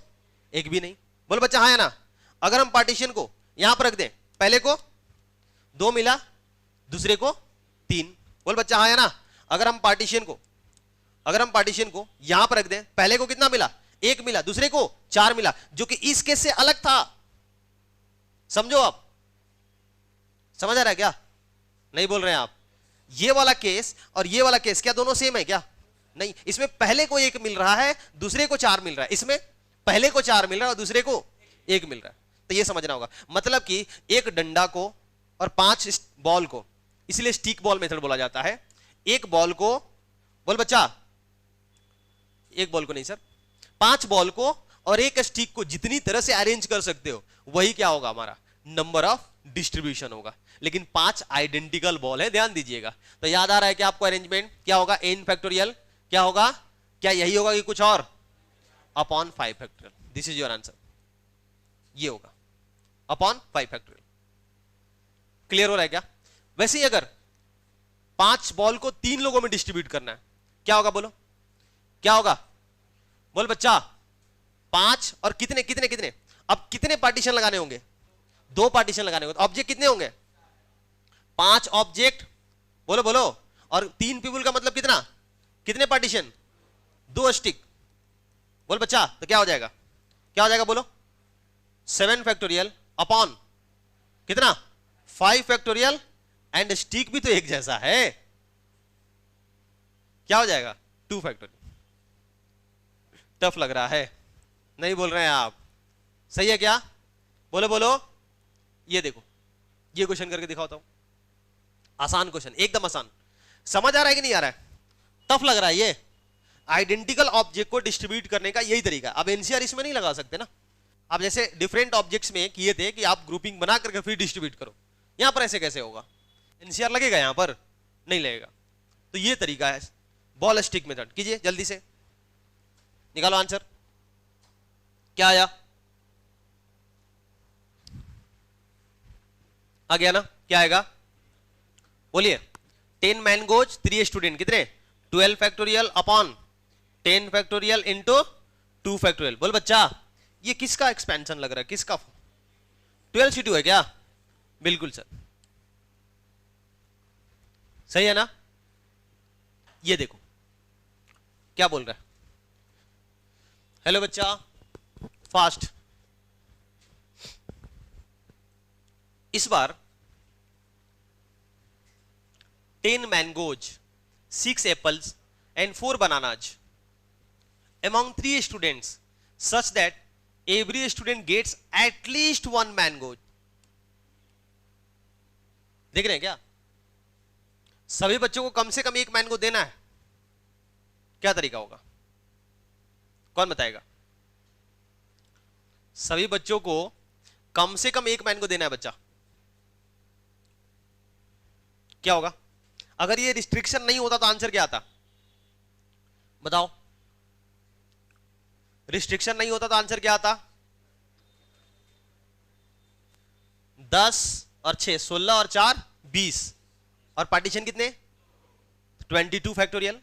1 भी नहीं। बोलो बच्चा, हाँ है ना? अगर हम पार्टीशन को यहां पर रख दें, पहले को 2 मिला, दूसरे को 3। बोल बच्चा, हाँ है ना? अगर हम पार्टीशन को यहां पर रख दें, पहले को कितना मिला? 1 मिला, दूसरे को 4 मिला, जो कि इस केस से अलग था। समझो आप? समझ आ रहा है क्या? नहीं बोल रहे हैं आप? ये वाला केस और ये वाला केस क्या दोनों सेम है क्या? नहीं। इसमें पहले को 1 मिल रहा है, दूसरे को 4 मिल रहा है। इसमें पहले को 4 मिल रहा है और दूसरे को 1 मिल रहा है। तो ये समझना होगा। मतलब कि एक डंडा को और 5 बॉल को, इसलिए स्टिक बॉल मेथड बोला जाता है। एक बॉल को, बोल बच्चा, एक बॉल को नहीं सर, 5 बॉल को और एक स्टिक को जितनी तरह से अरेंज कर सकते हो, वही क्या होगा? हमारा नंबर ऑफ डिस्ट्रीब्यूशन होगा। लेकिन 5 आइडेंटिकल बॉल है, ध्यान दीजिएगा। तो याद आ रहा है कि आपको अरेंजमेंट क्या होगा? n फैक्टोरियल क्या होगा? क्या यही होगा कि कुछ और? Upon 5 factorial. This is your answer. ये होगा अपॉन 5 फैक्टोरियल। क्लियर हो रहा है क्या? वैसे ही अगर 5 बॉल को 3 लोगों में डिस्ट्रीब्यूट करना है, क्या होगा बोलो, क्या होगा? बोल बच्चा, 5 और कितने कितने कितने, अब कितने पार्टीशन लगाने होंगे? 2 पार्टीशन लगाने होंगे। ऑब्जेक्ट कितने होंगे? 5 ऑब्जेक्ट, बोलो बोलो, और 3 पीपल का मतलब कितना, कितने पार्टीशन? 2 स्टिक। बोल बच्चा, तो क्या हो जाएगा, क्या हो जाएगा बोलो? 7 फैक्टोरियल अपॉन कितना, 5 फैक्टोरियल, एंड स्टिक भी तो एक जैसा है, क्या हो जाएगा? 2 फैक्टोरियल। टफ लग रहा है, नहीं बोल रहे हैं आप? सही है क्या? बोलो बोलो। ये देखो, ये क्वेश्चन करके दिखाता हूं, आसान क्वेश्चन, एकदम आसान। समझ आ रहा है कि नहीं आ रहा है? टफ लग रहा है ये? आइडेंटिकल ऑब्जेक्ट को डिस्ट्रीब्यूट करने का यही तरीका। अब एनसीआर इसमें नहीं लगा सकते ना। आप जैसे डिफरेंट ऑब्जेक्ट्स में किए थे कि आप ग्रुपिंग बना करके फिर डिस्ट्रीब्यूट करो, यहां पर ऐसे कैसे होगा? एनसीआर लगेगा यहां पर? नहीं लगेगा। तो ये तरीका है, बॉल स्टिक मेथड। कीजिए जल्दी से, निकालो आंसर। क्या आया? आ गया ना? क्या आएगा बोलिए? 10 मैंगोज 3 स्टूडेंट, कितने? 12 factorial upon 10 factorial into 2 factorial. बोल बच्चा, ये किसका एक्सपेंशन लग रहा है, किसका? 12C2 है क्या? बिल्कुल सर, सही है ना? ये देखो क्या बोल रहा है। हेलो बच्चा, फास्ट। इस बार 10 mangoes, 6 apples and 4 bananas among 3 students such that every student gets at least 1 mango. देख रहे हैं क्या? सभी बच्चों को कम से कम 1 मैंगो देना है। क्या तरीका होगा, कौन बताएगा? सभी बच्चों को कम से कम 1 मैंगो देना है बच्चा, क्या होगा? अगर ये रिस्ट्रिक्शन नहीं होता तो आंसर क्या आता, बताओ? रिस्ट्रिक्शन नहीं होता तो आंसर क्या आता? 10 और 6 16 और 4 20, और पार्टीशन कितने? 22 factorial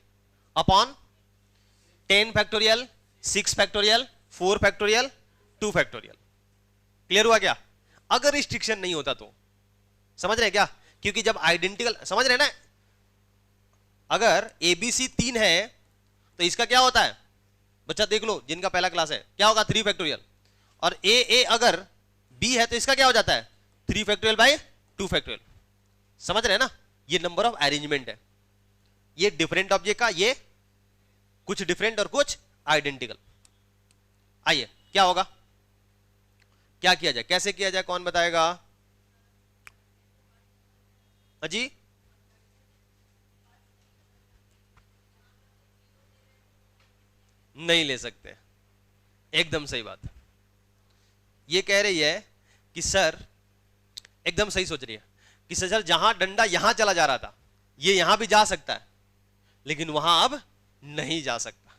upon 10 factorial, 6 factorial, 4 factorial, 2 factorial. Clear हुआ क्या? अगर रिस्ट्रिक्शन नहीं होता तो, समझ रहे हैं क्या? क्योंकि जब आइडेंटिकल, समझ रहे हैं ना, अगर एबीसी 3 है तो इसका क्या होता है बच्चा? देख लो जिनका पहला क्लास है, क्या होगा? 3 फैक्टोरियल। और ए अगर बी है तो इसका क्या हो जाता है? 3 फैक्टोरियल बाय 2 फैक्टोरियल। समझ रहे हैं ना? ये नंबर ऑफ अरेंजमेंट है। ये डिफरेंट ऑब्जेक्ट का, ये कुछ डिफरेंट और कुछ आइडेंटिकल। आइए क्या होगा, क्या किया जाए, कैसे किया जाए, कौन बताएगा? अजी नहीं ले सकते, एकदम सही बात। ये कह रही है कि सर, एकदम सही सोच रही है कि सर जहां डंडा यहां चला जा रहा था, ये यहां भी जा सकता है लेकिन वहां अब नहीं जा सकता।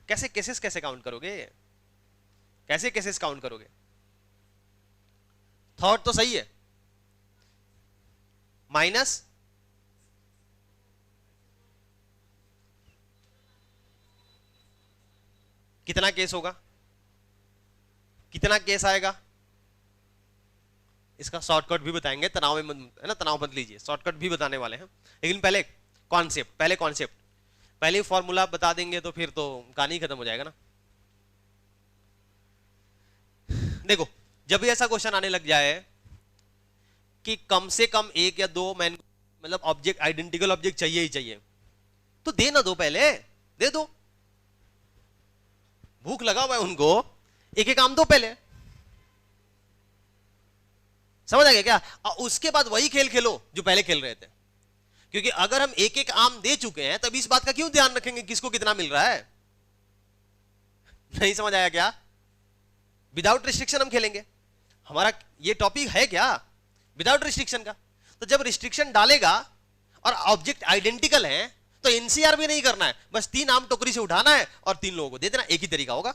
कैसे केसेस कैसे काउंट करोगे, कैसे केसेस काउंट करोगे? थॉट तो सही है, माइनस कितना केस होगा, कितना केस आएगा? इसका शॉर्टकट भी बताएंगे, तनाव में है ना, तनाव मत लीजिए, शॉर्टकट भी बताने वाले हैं। लेकिन पहले कॉन्सेप्ट, पहले फॉर्मूला बता देंगे तो फिर तो कहानी खत्म हो जाएगा ना। देखो, जब भी ऐसा क्वेश्चन आने लग जाए कि कम से कम 1 या 2 मतलब ऑब्जेक्ट, आइडेंटिकल ऑब्जेक्ट चाहिए ही चाहिए, तो दे ना दो, पहले दे दो। भूख लगा हुआ है उनको, एक एक आम दो पहले। समझ आ गया क्या? और उसके बाद वही खेल खेलो जो पहले खेल रहे थे। क्योंकि अगर हम एक एक आम दे चुके हैं तब इस बात का क्यों ध्यान रखेंगे किसको कितना मिल रहा है? नहीं समझ आया क्या? विदाउट रिस्ट्रिक्शन हम खेलेंगे। हमारा ये टॉपिक है क्या विदाउट रिस्ट्रिक्शन का? तो जब रिस्ट्रिक्शन डालेगा और ऑब्जेक्ट आइडेंटिकल है तो एनसीआर भी नहीं करना है, बस 3 आम टोकरी से उठाना है और 3 लोगों को दे देना। एक ही तरीका होगा।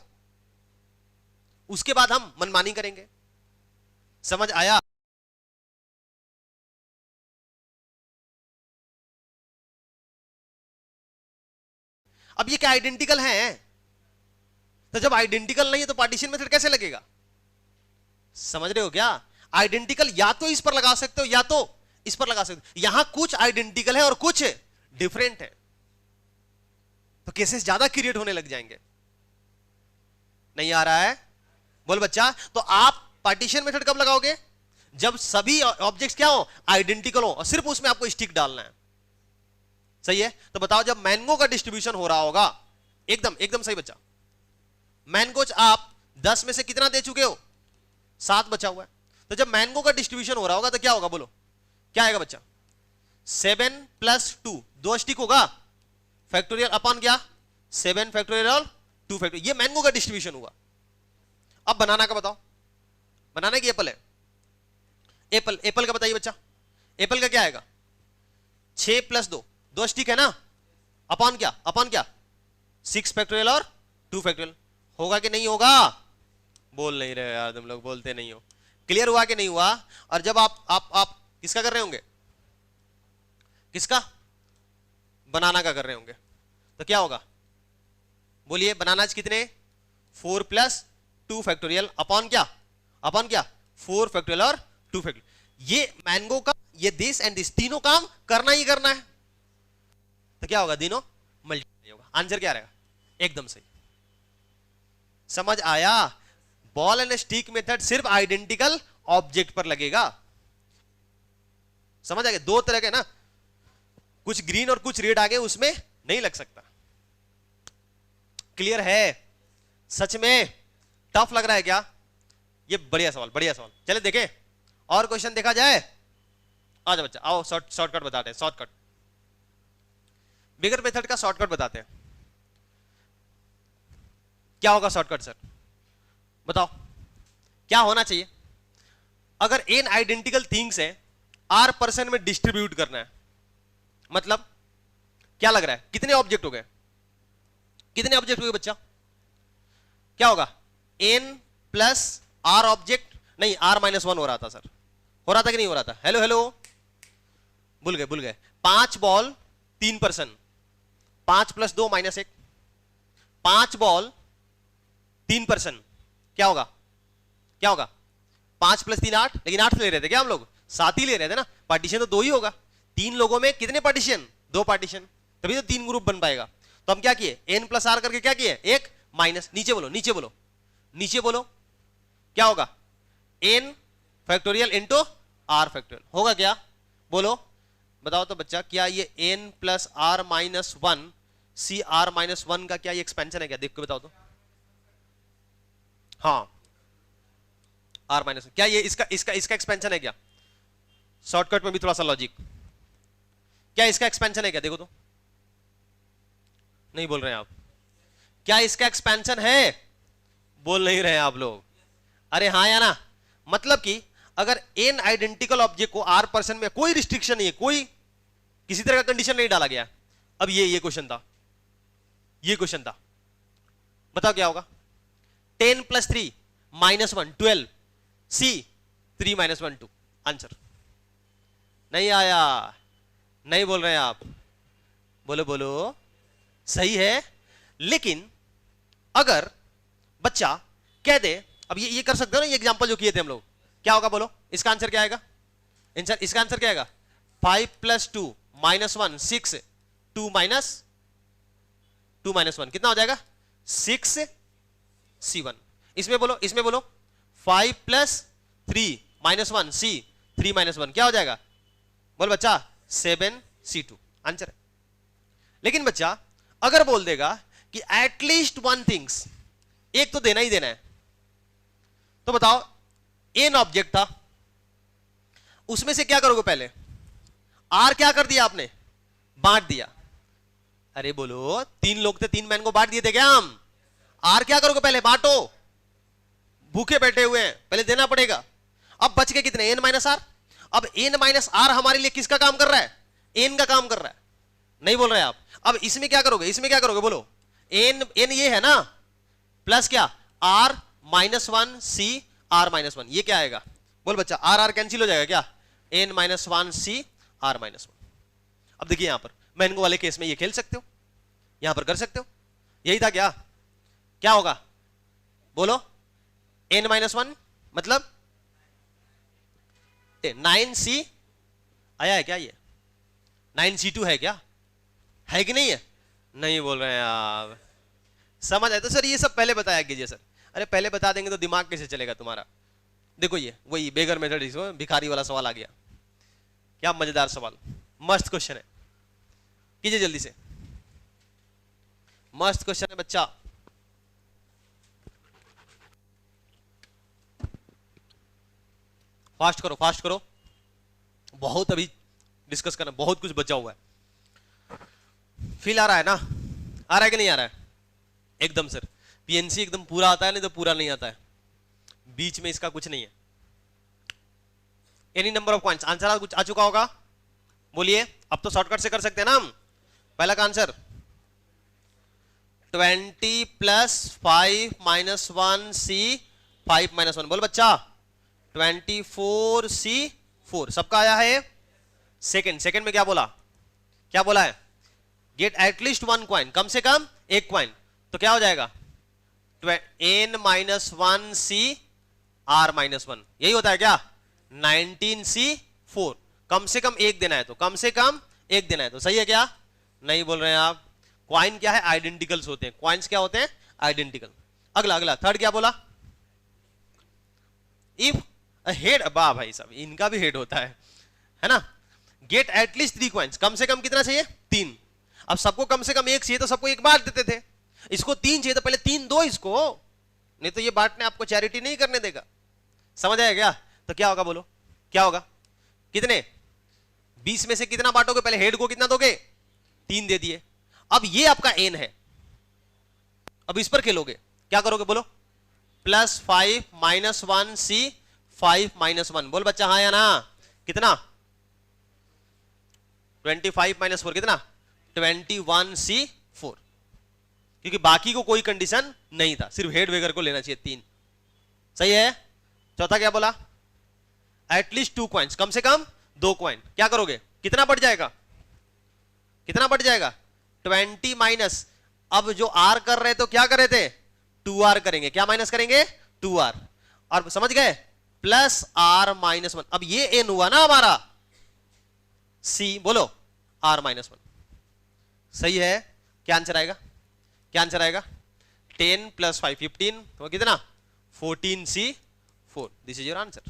उसके बाद हम मनमानी करेंगे। समझ आया? अब ये क्या आइडेंटिकल है? तो जब आइडेंटिकल नहीं है तो पार्टीशन मेथड कैसे लगेगा? समझ रहे हो क्या? आइडेंटिकल या तो इस पर लगा सकते हो या तो इस पर लगा सकते हो। यहां कुछ आइडेंटिकल है और कुछ डिफरेंट है, तो केसेस ज्यादा क्रिएट होने लग जाएंगे। नहीं आ रहा है? बोल बच्चा। तो आप पार्टीशन मेथड कब लगाओगे? जब सभी ऑब्जेक्ट्स क्या हो? आइडेंटिकल हो, और सिर्फ उसमें आपको स्टिक डालना है। सही है? तो बताओ, जब मैंगो का डिस्ट्रीब्यूशन हो रहा होगा, एकदम एकदम सही बच्चा, मैंगोज आप 10 में से कितना दे चुके हो? 7 बचा हुआ है। तो जब मैंगो का डिस्ट्रीब्यूशन हो रहा होगा तो क्या होगा? बोलो क्या आएगा बच्चा? 7 + 2, 2 स्टिक होगा, फैक्टोरियल अपॉन क्या? 7 फैक्टोरियल और 2 फैक्टोरियल। ये मैंगो का डिस्ट्रीब्यूशन हुआ। अब बनाना का बताओ। बनाना की एप्पल है? एप्पल, एप्पल का बताइए बच्चा। एप्पल का क्या आएगा? 6 + 2, 2 स्टिक है ना, अपॉन क्या? अपॉन क्या? 6 फैक्टोरियल और 2 फैक्टोरियल। होगा कि नहीं होगा? बोल नहीं रहे यार, तुम लोग बोलते नहीं हो। क्लियर हुआ कि नहीं हुआ? और जब आप किसका कर रहे होंगे? किसका? बनाना का कर रहे होंगे, तो क्या होगा? बोलिए, बनानाज कितने? 4 + 2 फैक्टोरियल अपॉन क्या? अपॉन क्या? 4 फैक्टोरियल और 2 फैक्टोरियल। ये मैंगो का, ये दिस एंड दिस, तीनों काम करना ही करना है, तो क्या होगा? तीनों मल्टीप्लाई होगा। आंसर क्या रहेगा? एकदम सही। समझ आया? बॉल एंड स्टिक मेथड सिर्फ आइडेंटिकल ऑब्जेक्ट पर लगेगा। समझ आ गया? 2 तरह के ना, कुछ ग्रीन और कुछ रेड आगे, उसमें नहीं लग सकता। क्लियर है? सच में टफ लग रहा है क्या? ये बढ़िया सवाल, बढ़िया सवाल। चले देखें और क्वेश्चन देखा जाए। आ जाओ बच्चा, आओ शॉर्टकट बताते हैं। शॉर्टकट, बिगर मेथड का शॉर्टकट बताते हैं। क्या होगा शॉर्टकट सर? बताओ क्या होना चाहिए? अगर n आइडेंटिकल थिंग्स है, r% में डिस्ट्रीब्यूट करना है, मतलब क्या लग रहा है? कितने ऑब्जेक्ट हो गए? कितने ऑब्जेक्ट हो गए बच्चा? क्या होगा? n + r ऑब्जेक्ट, नहीं r-1 हो रहा था सर। हो रहा था कि नहीं हो रहा था? हेलो हेलो, भूल गए भूल गए। 5 बॉल 3%, 5 + 2 - 1, 5 बॉल 3%, क्या होगा? क्या होगा? 5 + 3 8, लेकिन 8 ले रहे थे क्या हम लोग? 7 ही ले रहे थे ना। पार्टीशन तो 2 ही होगा। 3 लोगों में कितने पार्टीशन? 2 पार्टीशन, तभी तो 3 ग्रुप बन पाएगा। तो हम क्या किए? n + r करके क्या किए? एक माइनस। नीचे बोलो, नीचे बोलो, नीचे बोलो। क्या होगा? n factorial into r factorial होगा क्या? बोलो बताओ तो बच्चा, क्या ये n + r-1 cr-1 का क्या ये एक्सपेंशन है क्या? देख के बताओ तो। हाँ, r-, क्या ये इसका इसका इसका एक्सपेंशन है क्या? शॉर्टकट में भी थोड़ा सा लॉजिक, क्या इसका एक्सपेंशन है क्या? देखो तो। नहीं बोल रहे हैं आप। क्या इसका एक्सपेंशन है? बोल नहीं रहे आप लोग। अरे हाँ या ना? मतलब कि अगर n आइडेंटिकल ऑब्जेक्ट को r% में, कोई रिस्ट्रिक्शन नहीं है, कोई किसी तरह का कंडीशन नहीं डाला गया। अब ये क्वेश्चन था, ये क्वेश्चन था। बताओ क्या होगा? 10 + 3 - 1 12, c 3 - 1 2। आंसर नहीं आया? नहीं बोल रहे हैं आप? बोलो बोलो, सही है। लेकिन अगर बच्चा कह दे, अब ये कर सकते हो ना, ये एग्जांपल जो किए थे हम लोग, क्या होगा बोलो? इसका आंसर क्या आएगा? इसका आंसर क्या आएगा? 5 + 2 - 1 6, 2 - 1 कितना हो जाएगा? 6 c1। इसमें बोलो, इसमें बोलो 5 + 3 - 1 c 3 - 1 क्या हो जाएगा? बोल बच्चा 7 c2। आंसर है। लेकिन बच्चा अगर बोल देगा कि एटलीस्ट 1 थिंग्स, एक तो देना ही देना है, तो बताओ n ऑब्जेक्ट था, उसमें से क्या करोगे? पहले r क्या कर दिया आपने? बांट दिया। अरे बोलो, 3 लोग थे, 3 मैन को बांट दिए थे क्या हम? r क्या करोगे? पहले बांटो। भूखे बैठे हुए हैं, पहले देना पड़ेगा। अब बच के कितने? n - r। अब n - r हमारे लिए किसका काम कर रहा है? n का काम कर रहा है। नहीं बोल रहे आप? अब इसमें क्या करोगे? इसमें क्या करोगे? बोलो n ये है ना, प्लस क्या? r -1 सी आर -1, ये क्या आएगा बोल बच्चा, आर आर कैंसिल हो जाएगा क्या, n-1 सी आर -1। अब देखिए यहां पर मैं इनको वाले केस में ये खेल सकते हो, यहां पर कर सकते हो, यही था क्या, क्या होगा बोलो, n-1 मतलब 9c आया है क्या, ये 9c2 है क्या, है कि नहीं है, नहीं बोल रहे हैं आप, समझ आए तो सर ये सब पहले बताया कीजिए सर, अरे पहले बता देंगे तो दिमाग कैसे चलेगा तुम्हारा। देखो ये वही बेगर मेथड, इसमें भिखारी वाला सवाल आ गया, क्या मजेदार सवाल, मस्त क्वेश्चन है, कीजिए जल्दी से, मस्त क्वेश्चन है बच्चा। फास्ट करो फास्ट करो, बहुत अभी डिस्कस करना, बहुत कुछ बचा हुआ है। फील आ रहा है ना, आ रहा है कि नहीं आ रहा है, एकदम सर पीएनसी एकदम पूरा आता है, नहीं तो पूरा नहीं आता है, बीच में इसका कुछ नहीं है। Any number of coins, answer कुछ आ चुका होगा, बोलिए, अब तो शॉर्टकट से कर सकते हैं ना हम। पहला का आंसर 20 + 5 - 1 सी 5 - 1, बोल बच्चा 24c4, सबका आया है। सेकंड में क्या बोला, क्या बोला है, गेट एटलीस्ट 1 कॉइन, कम से कम एक कॉइन, तो क्या हो जाएगा n-1 सी आर -1, यही होता है क्या, 19c4, कम से कम एक देना है, तो कम से कम एक देना है, तो सही है क्या, नहीं बोल रहे हैं आप। क्वाइन क्या है, आइडेंटिकल्स होते हैं, क्वाइंस क्या होते हैं, आइडेंटिकल। अगला थर्ड क्या बोला, इफ हेड, वाह भाई साहब इनका भी हेड होता है ना, गेट एटलीस्ट 3 कॉइन्स, कम से कम कितना चाहिए, 3। अब सबको कम से कम एक चाहिए तो सबको एक बांट देते थे, इसको 3 चाहिए तो पहले 3 दो इसको, नहीं तो ये बांटने आपको चैरिटी नहीं करने देगा, समझ आया क्या, तो क्या होगा बोलो, क्या होगा, कितने 20 में से कितना बांटोगे, पहले हेड को कितना दोगे, 3 दे दिए। अब ये आपका n है, अब इस पर खेलोगे, क्या करोगे बोलो, +5 - 1 सी 5 - 1, बोल बच्चा हाँ या ना, कितना 25 - 4 कितना 21c4, क्योंकि बाकी को कोई कंडीशन नहीं था, सिर्फ हेड वेगर को लेना चाहिए 3, सही है। चौथा क्या बोला, एटलीस्ट 2 कॉइन्स, कम से कम 2 कॉइन, क्या करोगे, कितना बढ़ जाएगा, कितना बढ़ जाएगा 20 माइनस, अब जो आर कर रहे तो क्या कर रहे थे 2r करेंगे, क्या माइनस करेंगे 2r, और समझ गए +r - 1, अब ये n हुआ ना हमारा c, बोलो r - 1, सही है। क्या आंसर आएगा, क्या आंसर आएगा, 10 + 5 15, तो कितना 14c4, this is your answer.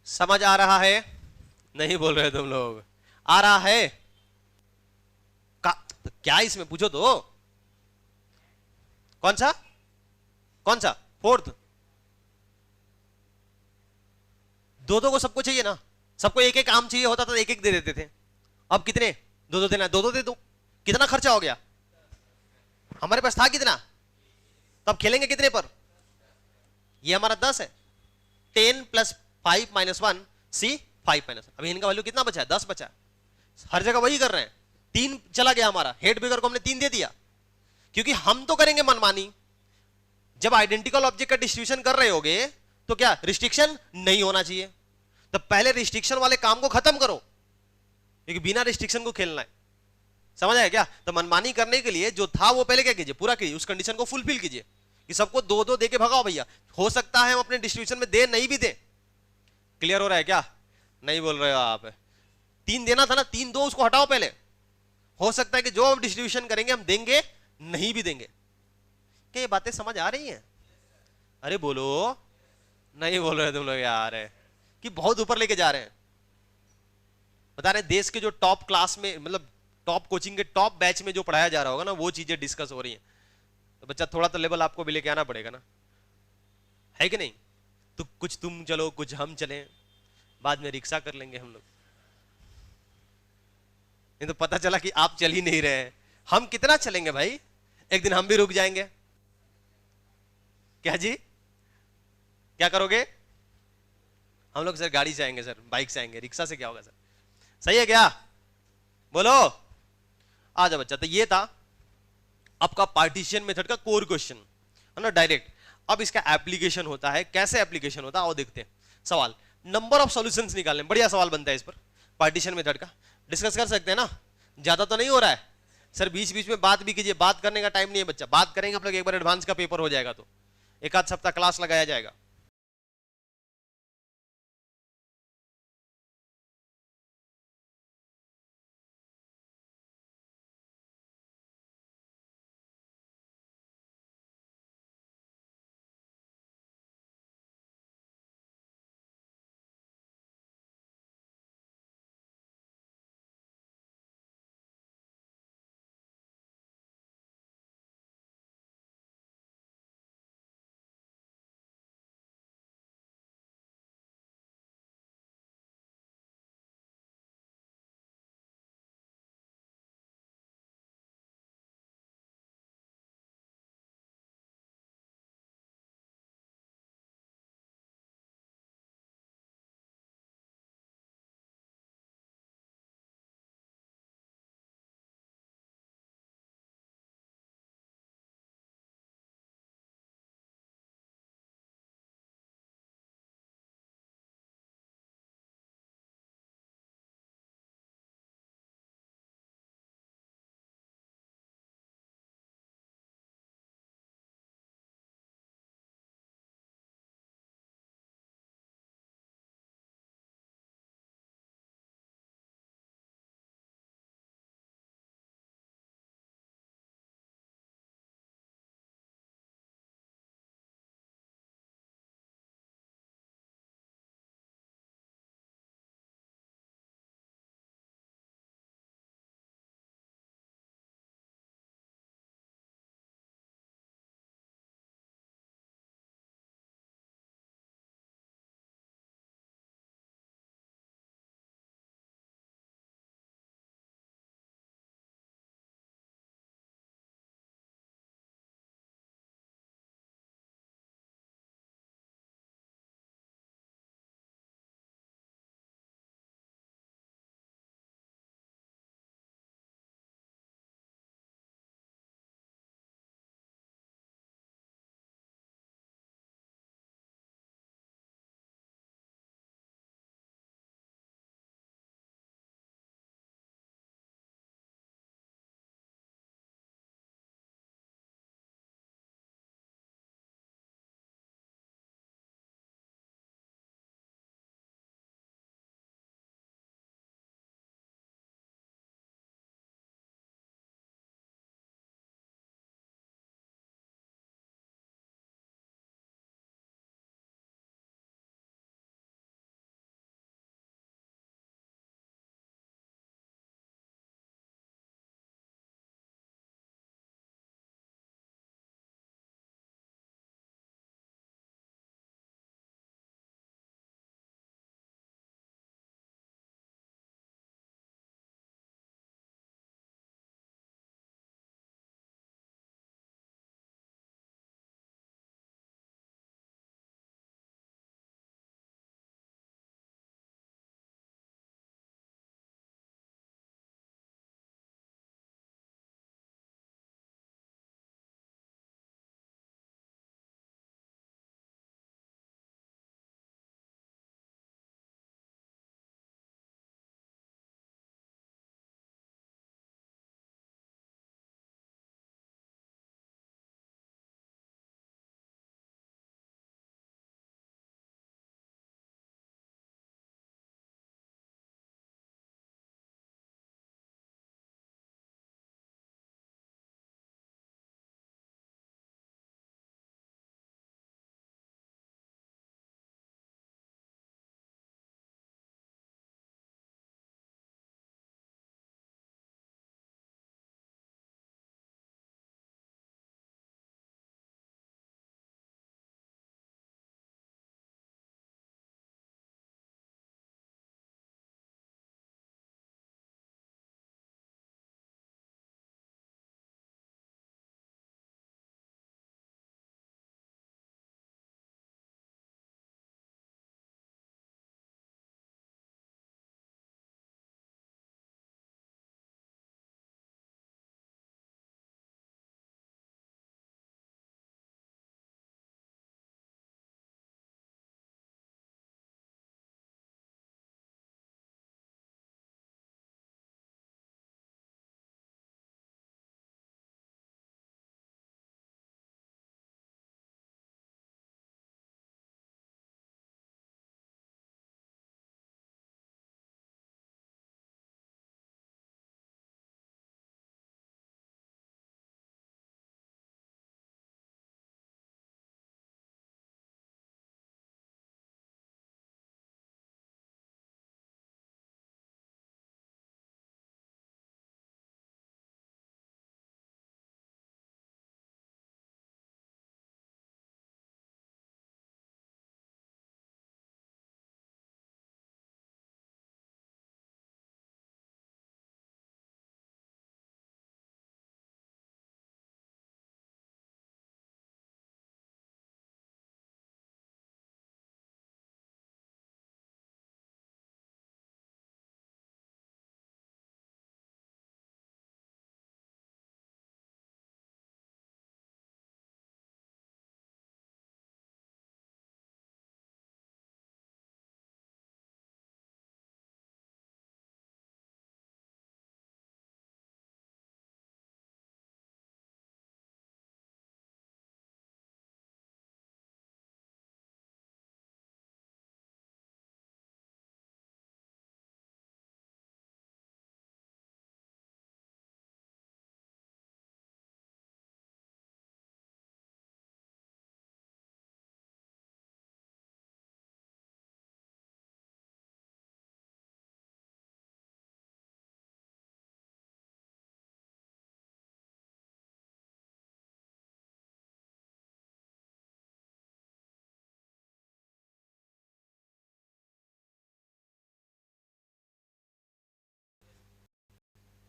समझ आ रहा है, नहीं बोल रहे तुम लोग, आ रहा है तो क्या इसमें पूछो तो, कौन सा 4th, दो को सबको चाहिए ना, सबको एक एक आम चाहिए होता तो एक एक दे देते थे, अब कितने दो देना, दो दे दो, कितना खर्चा हो गया, हमारे पास था कितना, तब खेलेंगे कितने पर, ये हमारा 10 है, 10 + 5 - 1 सी 5 - 1, अभी इनका वैल्यू कितना बचा है, 10 बचा है, हर जगह वही कर रहे हैं, 3 चला गया हमारा, हेड फिगर को हमने 3 दे दिया, क्योंकि हम तो करेंगे मनमानी, जब आइडेंटिकल ऑब्जेक्ट का डिस्ट्रीब्यूशन कर रहे होगे तो क्या रिस्ट्रिक्शन नहीं होना चाहिए, तो पहले रिस्ट्रिक्शन वाले काम को खत्म करो, क्योंकि बिना रिस्ट्रिक्शन को खेलना है, समझ आया क्या, तो मनमानी करने के लिए जो था वो पहले क्या कीजिए, पूरा कीजिए, उस कंडीशन को फुलफिल कीजिए कि सबको 2 दे के भगाओ भैया, हो सकता है हम अपने डिस्ट्रीब्यूशन में दे नहीं भी दे, क्लियर हो रहा है क्या, नहीं बोल रहे हो आप, 3 देना था ना, 3 दो, उसको हटाओ पहले, हो सकता है कि जो हम डिस्ट्रीब्यूशन करेंगे हम देंगे नहीं भी देंगे, क्या ये बातें समझ आ रही हैं, अरे बोलो, नहीं बोल रहे तुम लोग यार, कि बहुत ऊपर लेके जा रहे हैं, बता रहे देश के जो टॉप क्लास में, मतलब टॉप कोचिंग के टॉप बैच में जो पढ़ाया जा रहा होगा ना, वो चीजें डिस्कस हो रही हैं, तो बच्चा थोड़ा तो लेवल आपको भी लेके आना पड़ेगा ना, है कि नहीं, तो कुछ तुम चलो कुछ हम चलें, बाद में रिक्शा कर लेंगे हम लोग, नहीं तो पता चला कि आप चल ही नहीं रहे हैं, हम कितना चलेंगे भाई, एक दिन हम भी रुक जाएंगे, क्या जी, क्या करोगे, हम लोग सर गाड़ी से आएंगे सर, बाइक से आएंगे, रिक्शा से क्या होगा सर, सही है क्या, बोलो, आ जाओ बच्चा। तो ये था आपका पार्टीशन मेथड का कोर क्वेश्चन है ना, डायरेक्ट। अब इसका एप्लीकेशन होता है, कैसे एप्लीकेशन होता है आओ देखते हैं। सवाल, नंबर ऑफ सॉल्यूशंस निकालने, बढ़िया सवाल बनता है इस पर, पार्टीशन मेथड का डिस्कस कर सकते हैं ना, ज्यादा तो नहीं हो रहा है सर, बीच बीच में बात भी कीजिए, बात करने का टाइम नहीं है बच्चा, बात करेंगे आप लोग एक बार एडवांस का पेपर हो जाएगा तो एक आध सप्ताह क्लास लगाया जाएगा।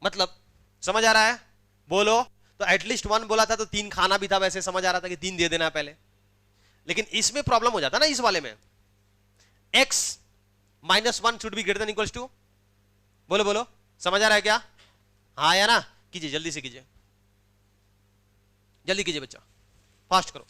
मतलब समझ आ रहा है? बोलो। तो एटलीस्ट 1 बोला था तो 3 खाना भी था, वैसे समझ आ रहा था कि 3 दे देना पहले। लेकिन इसमें प्रॉब्लम हो जाता ना, इस वाले में x -1 should be greater than equals to. बोलो बोलो, समझ आ रहा है क्या? हाँ या ना? कीजिए, जल्दी से कीजिए, जल्दी कीजिए बच्चा, फास्ट करो।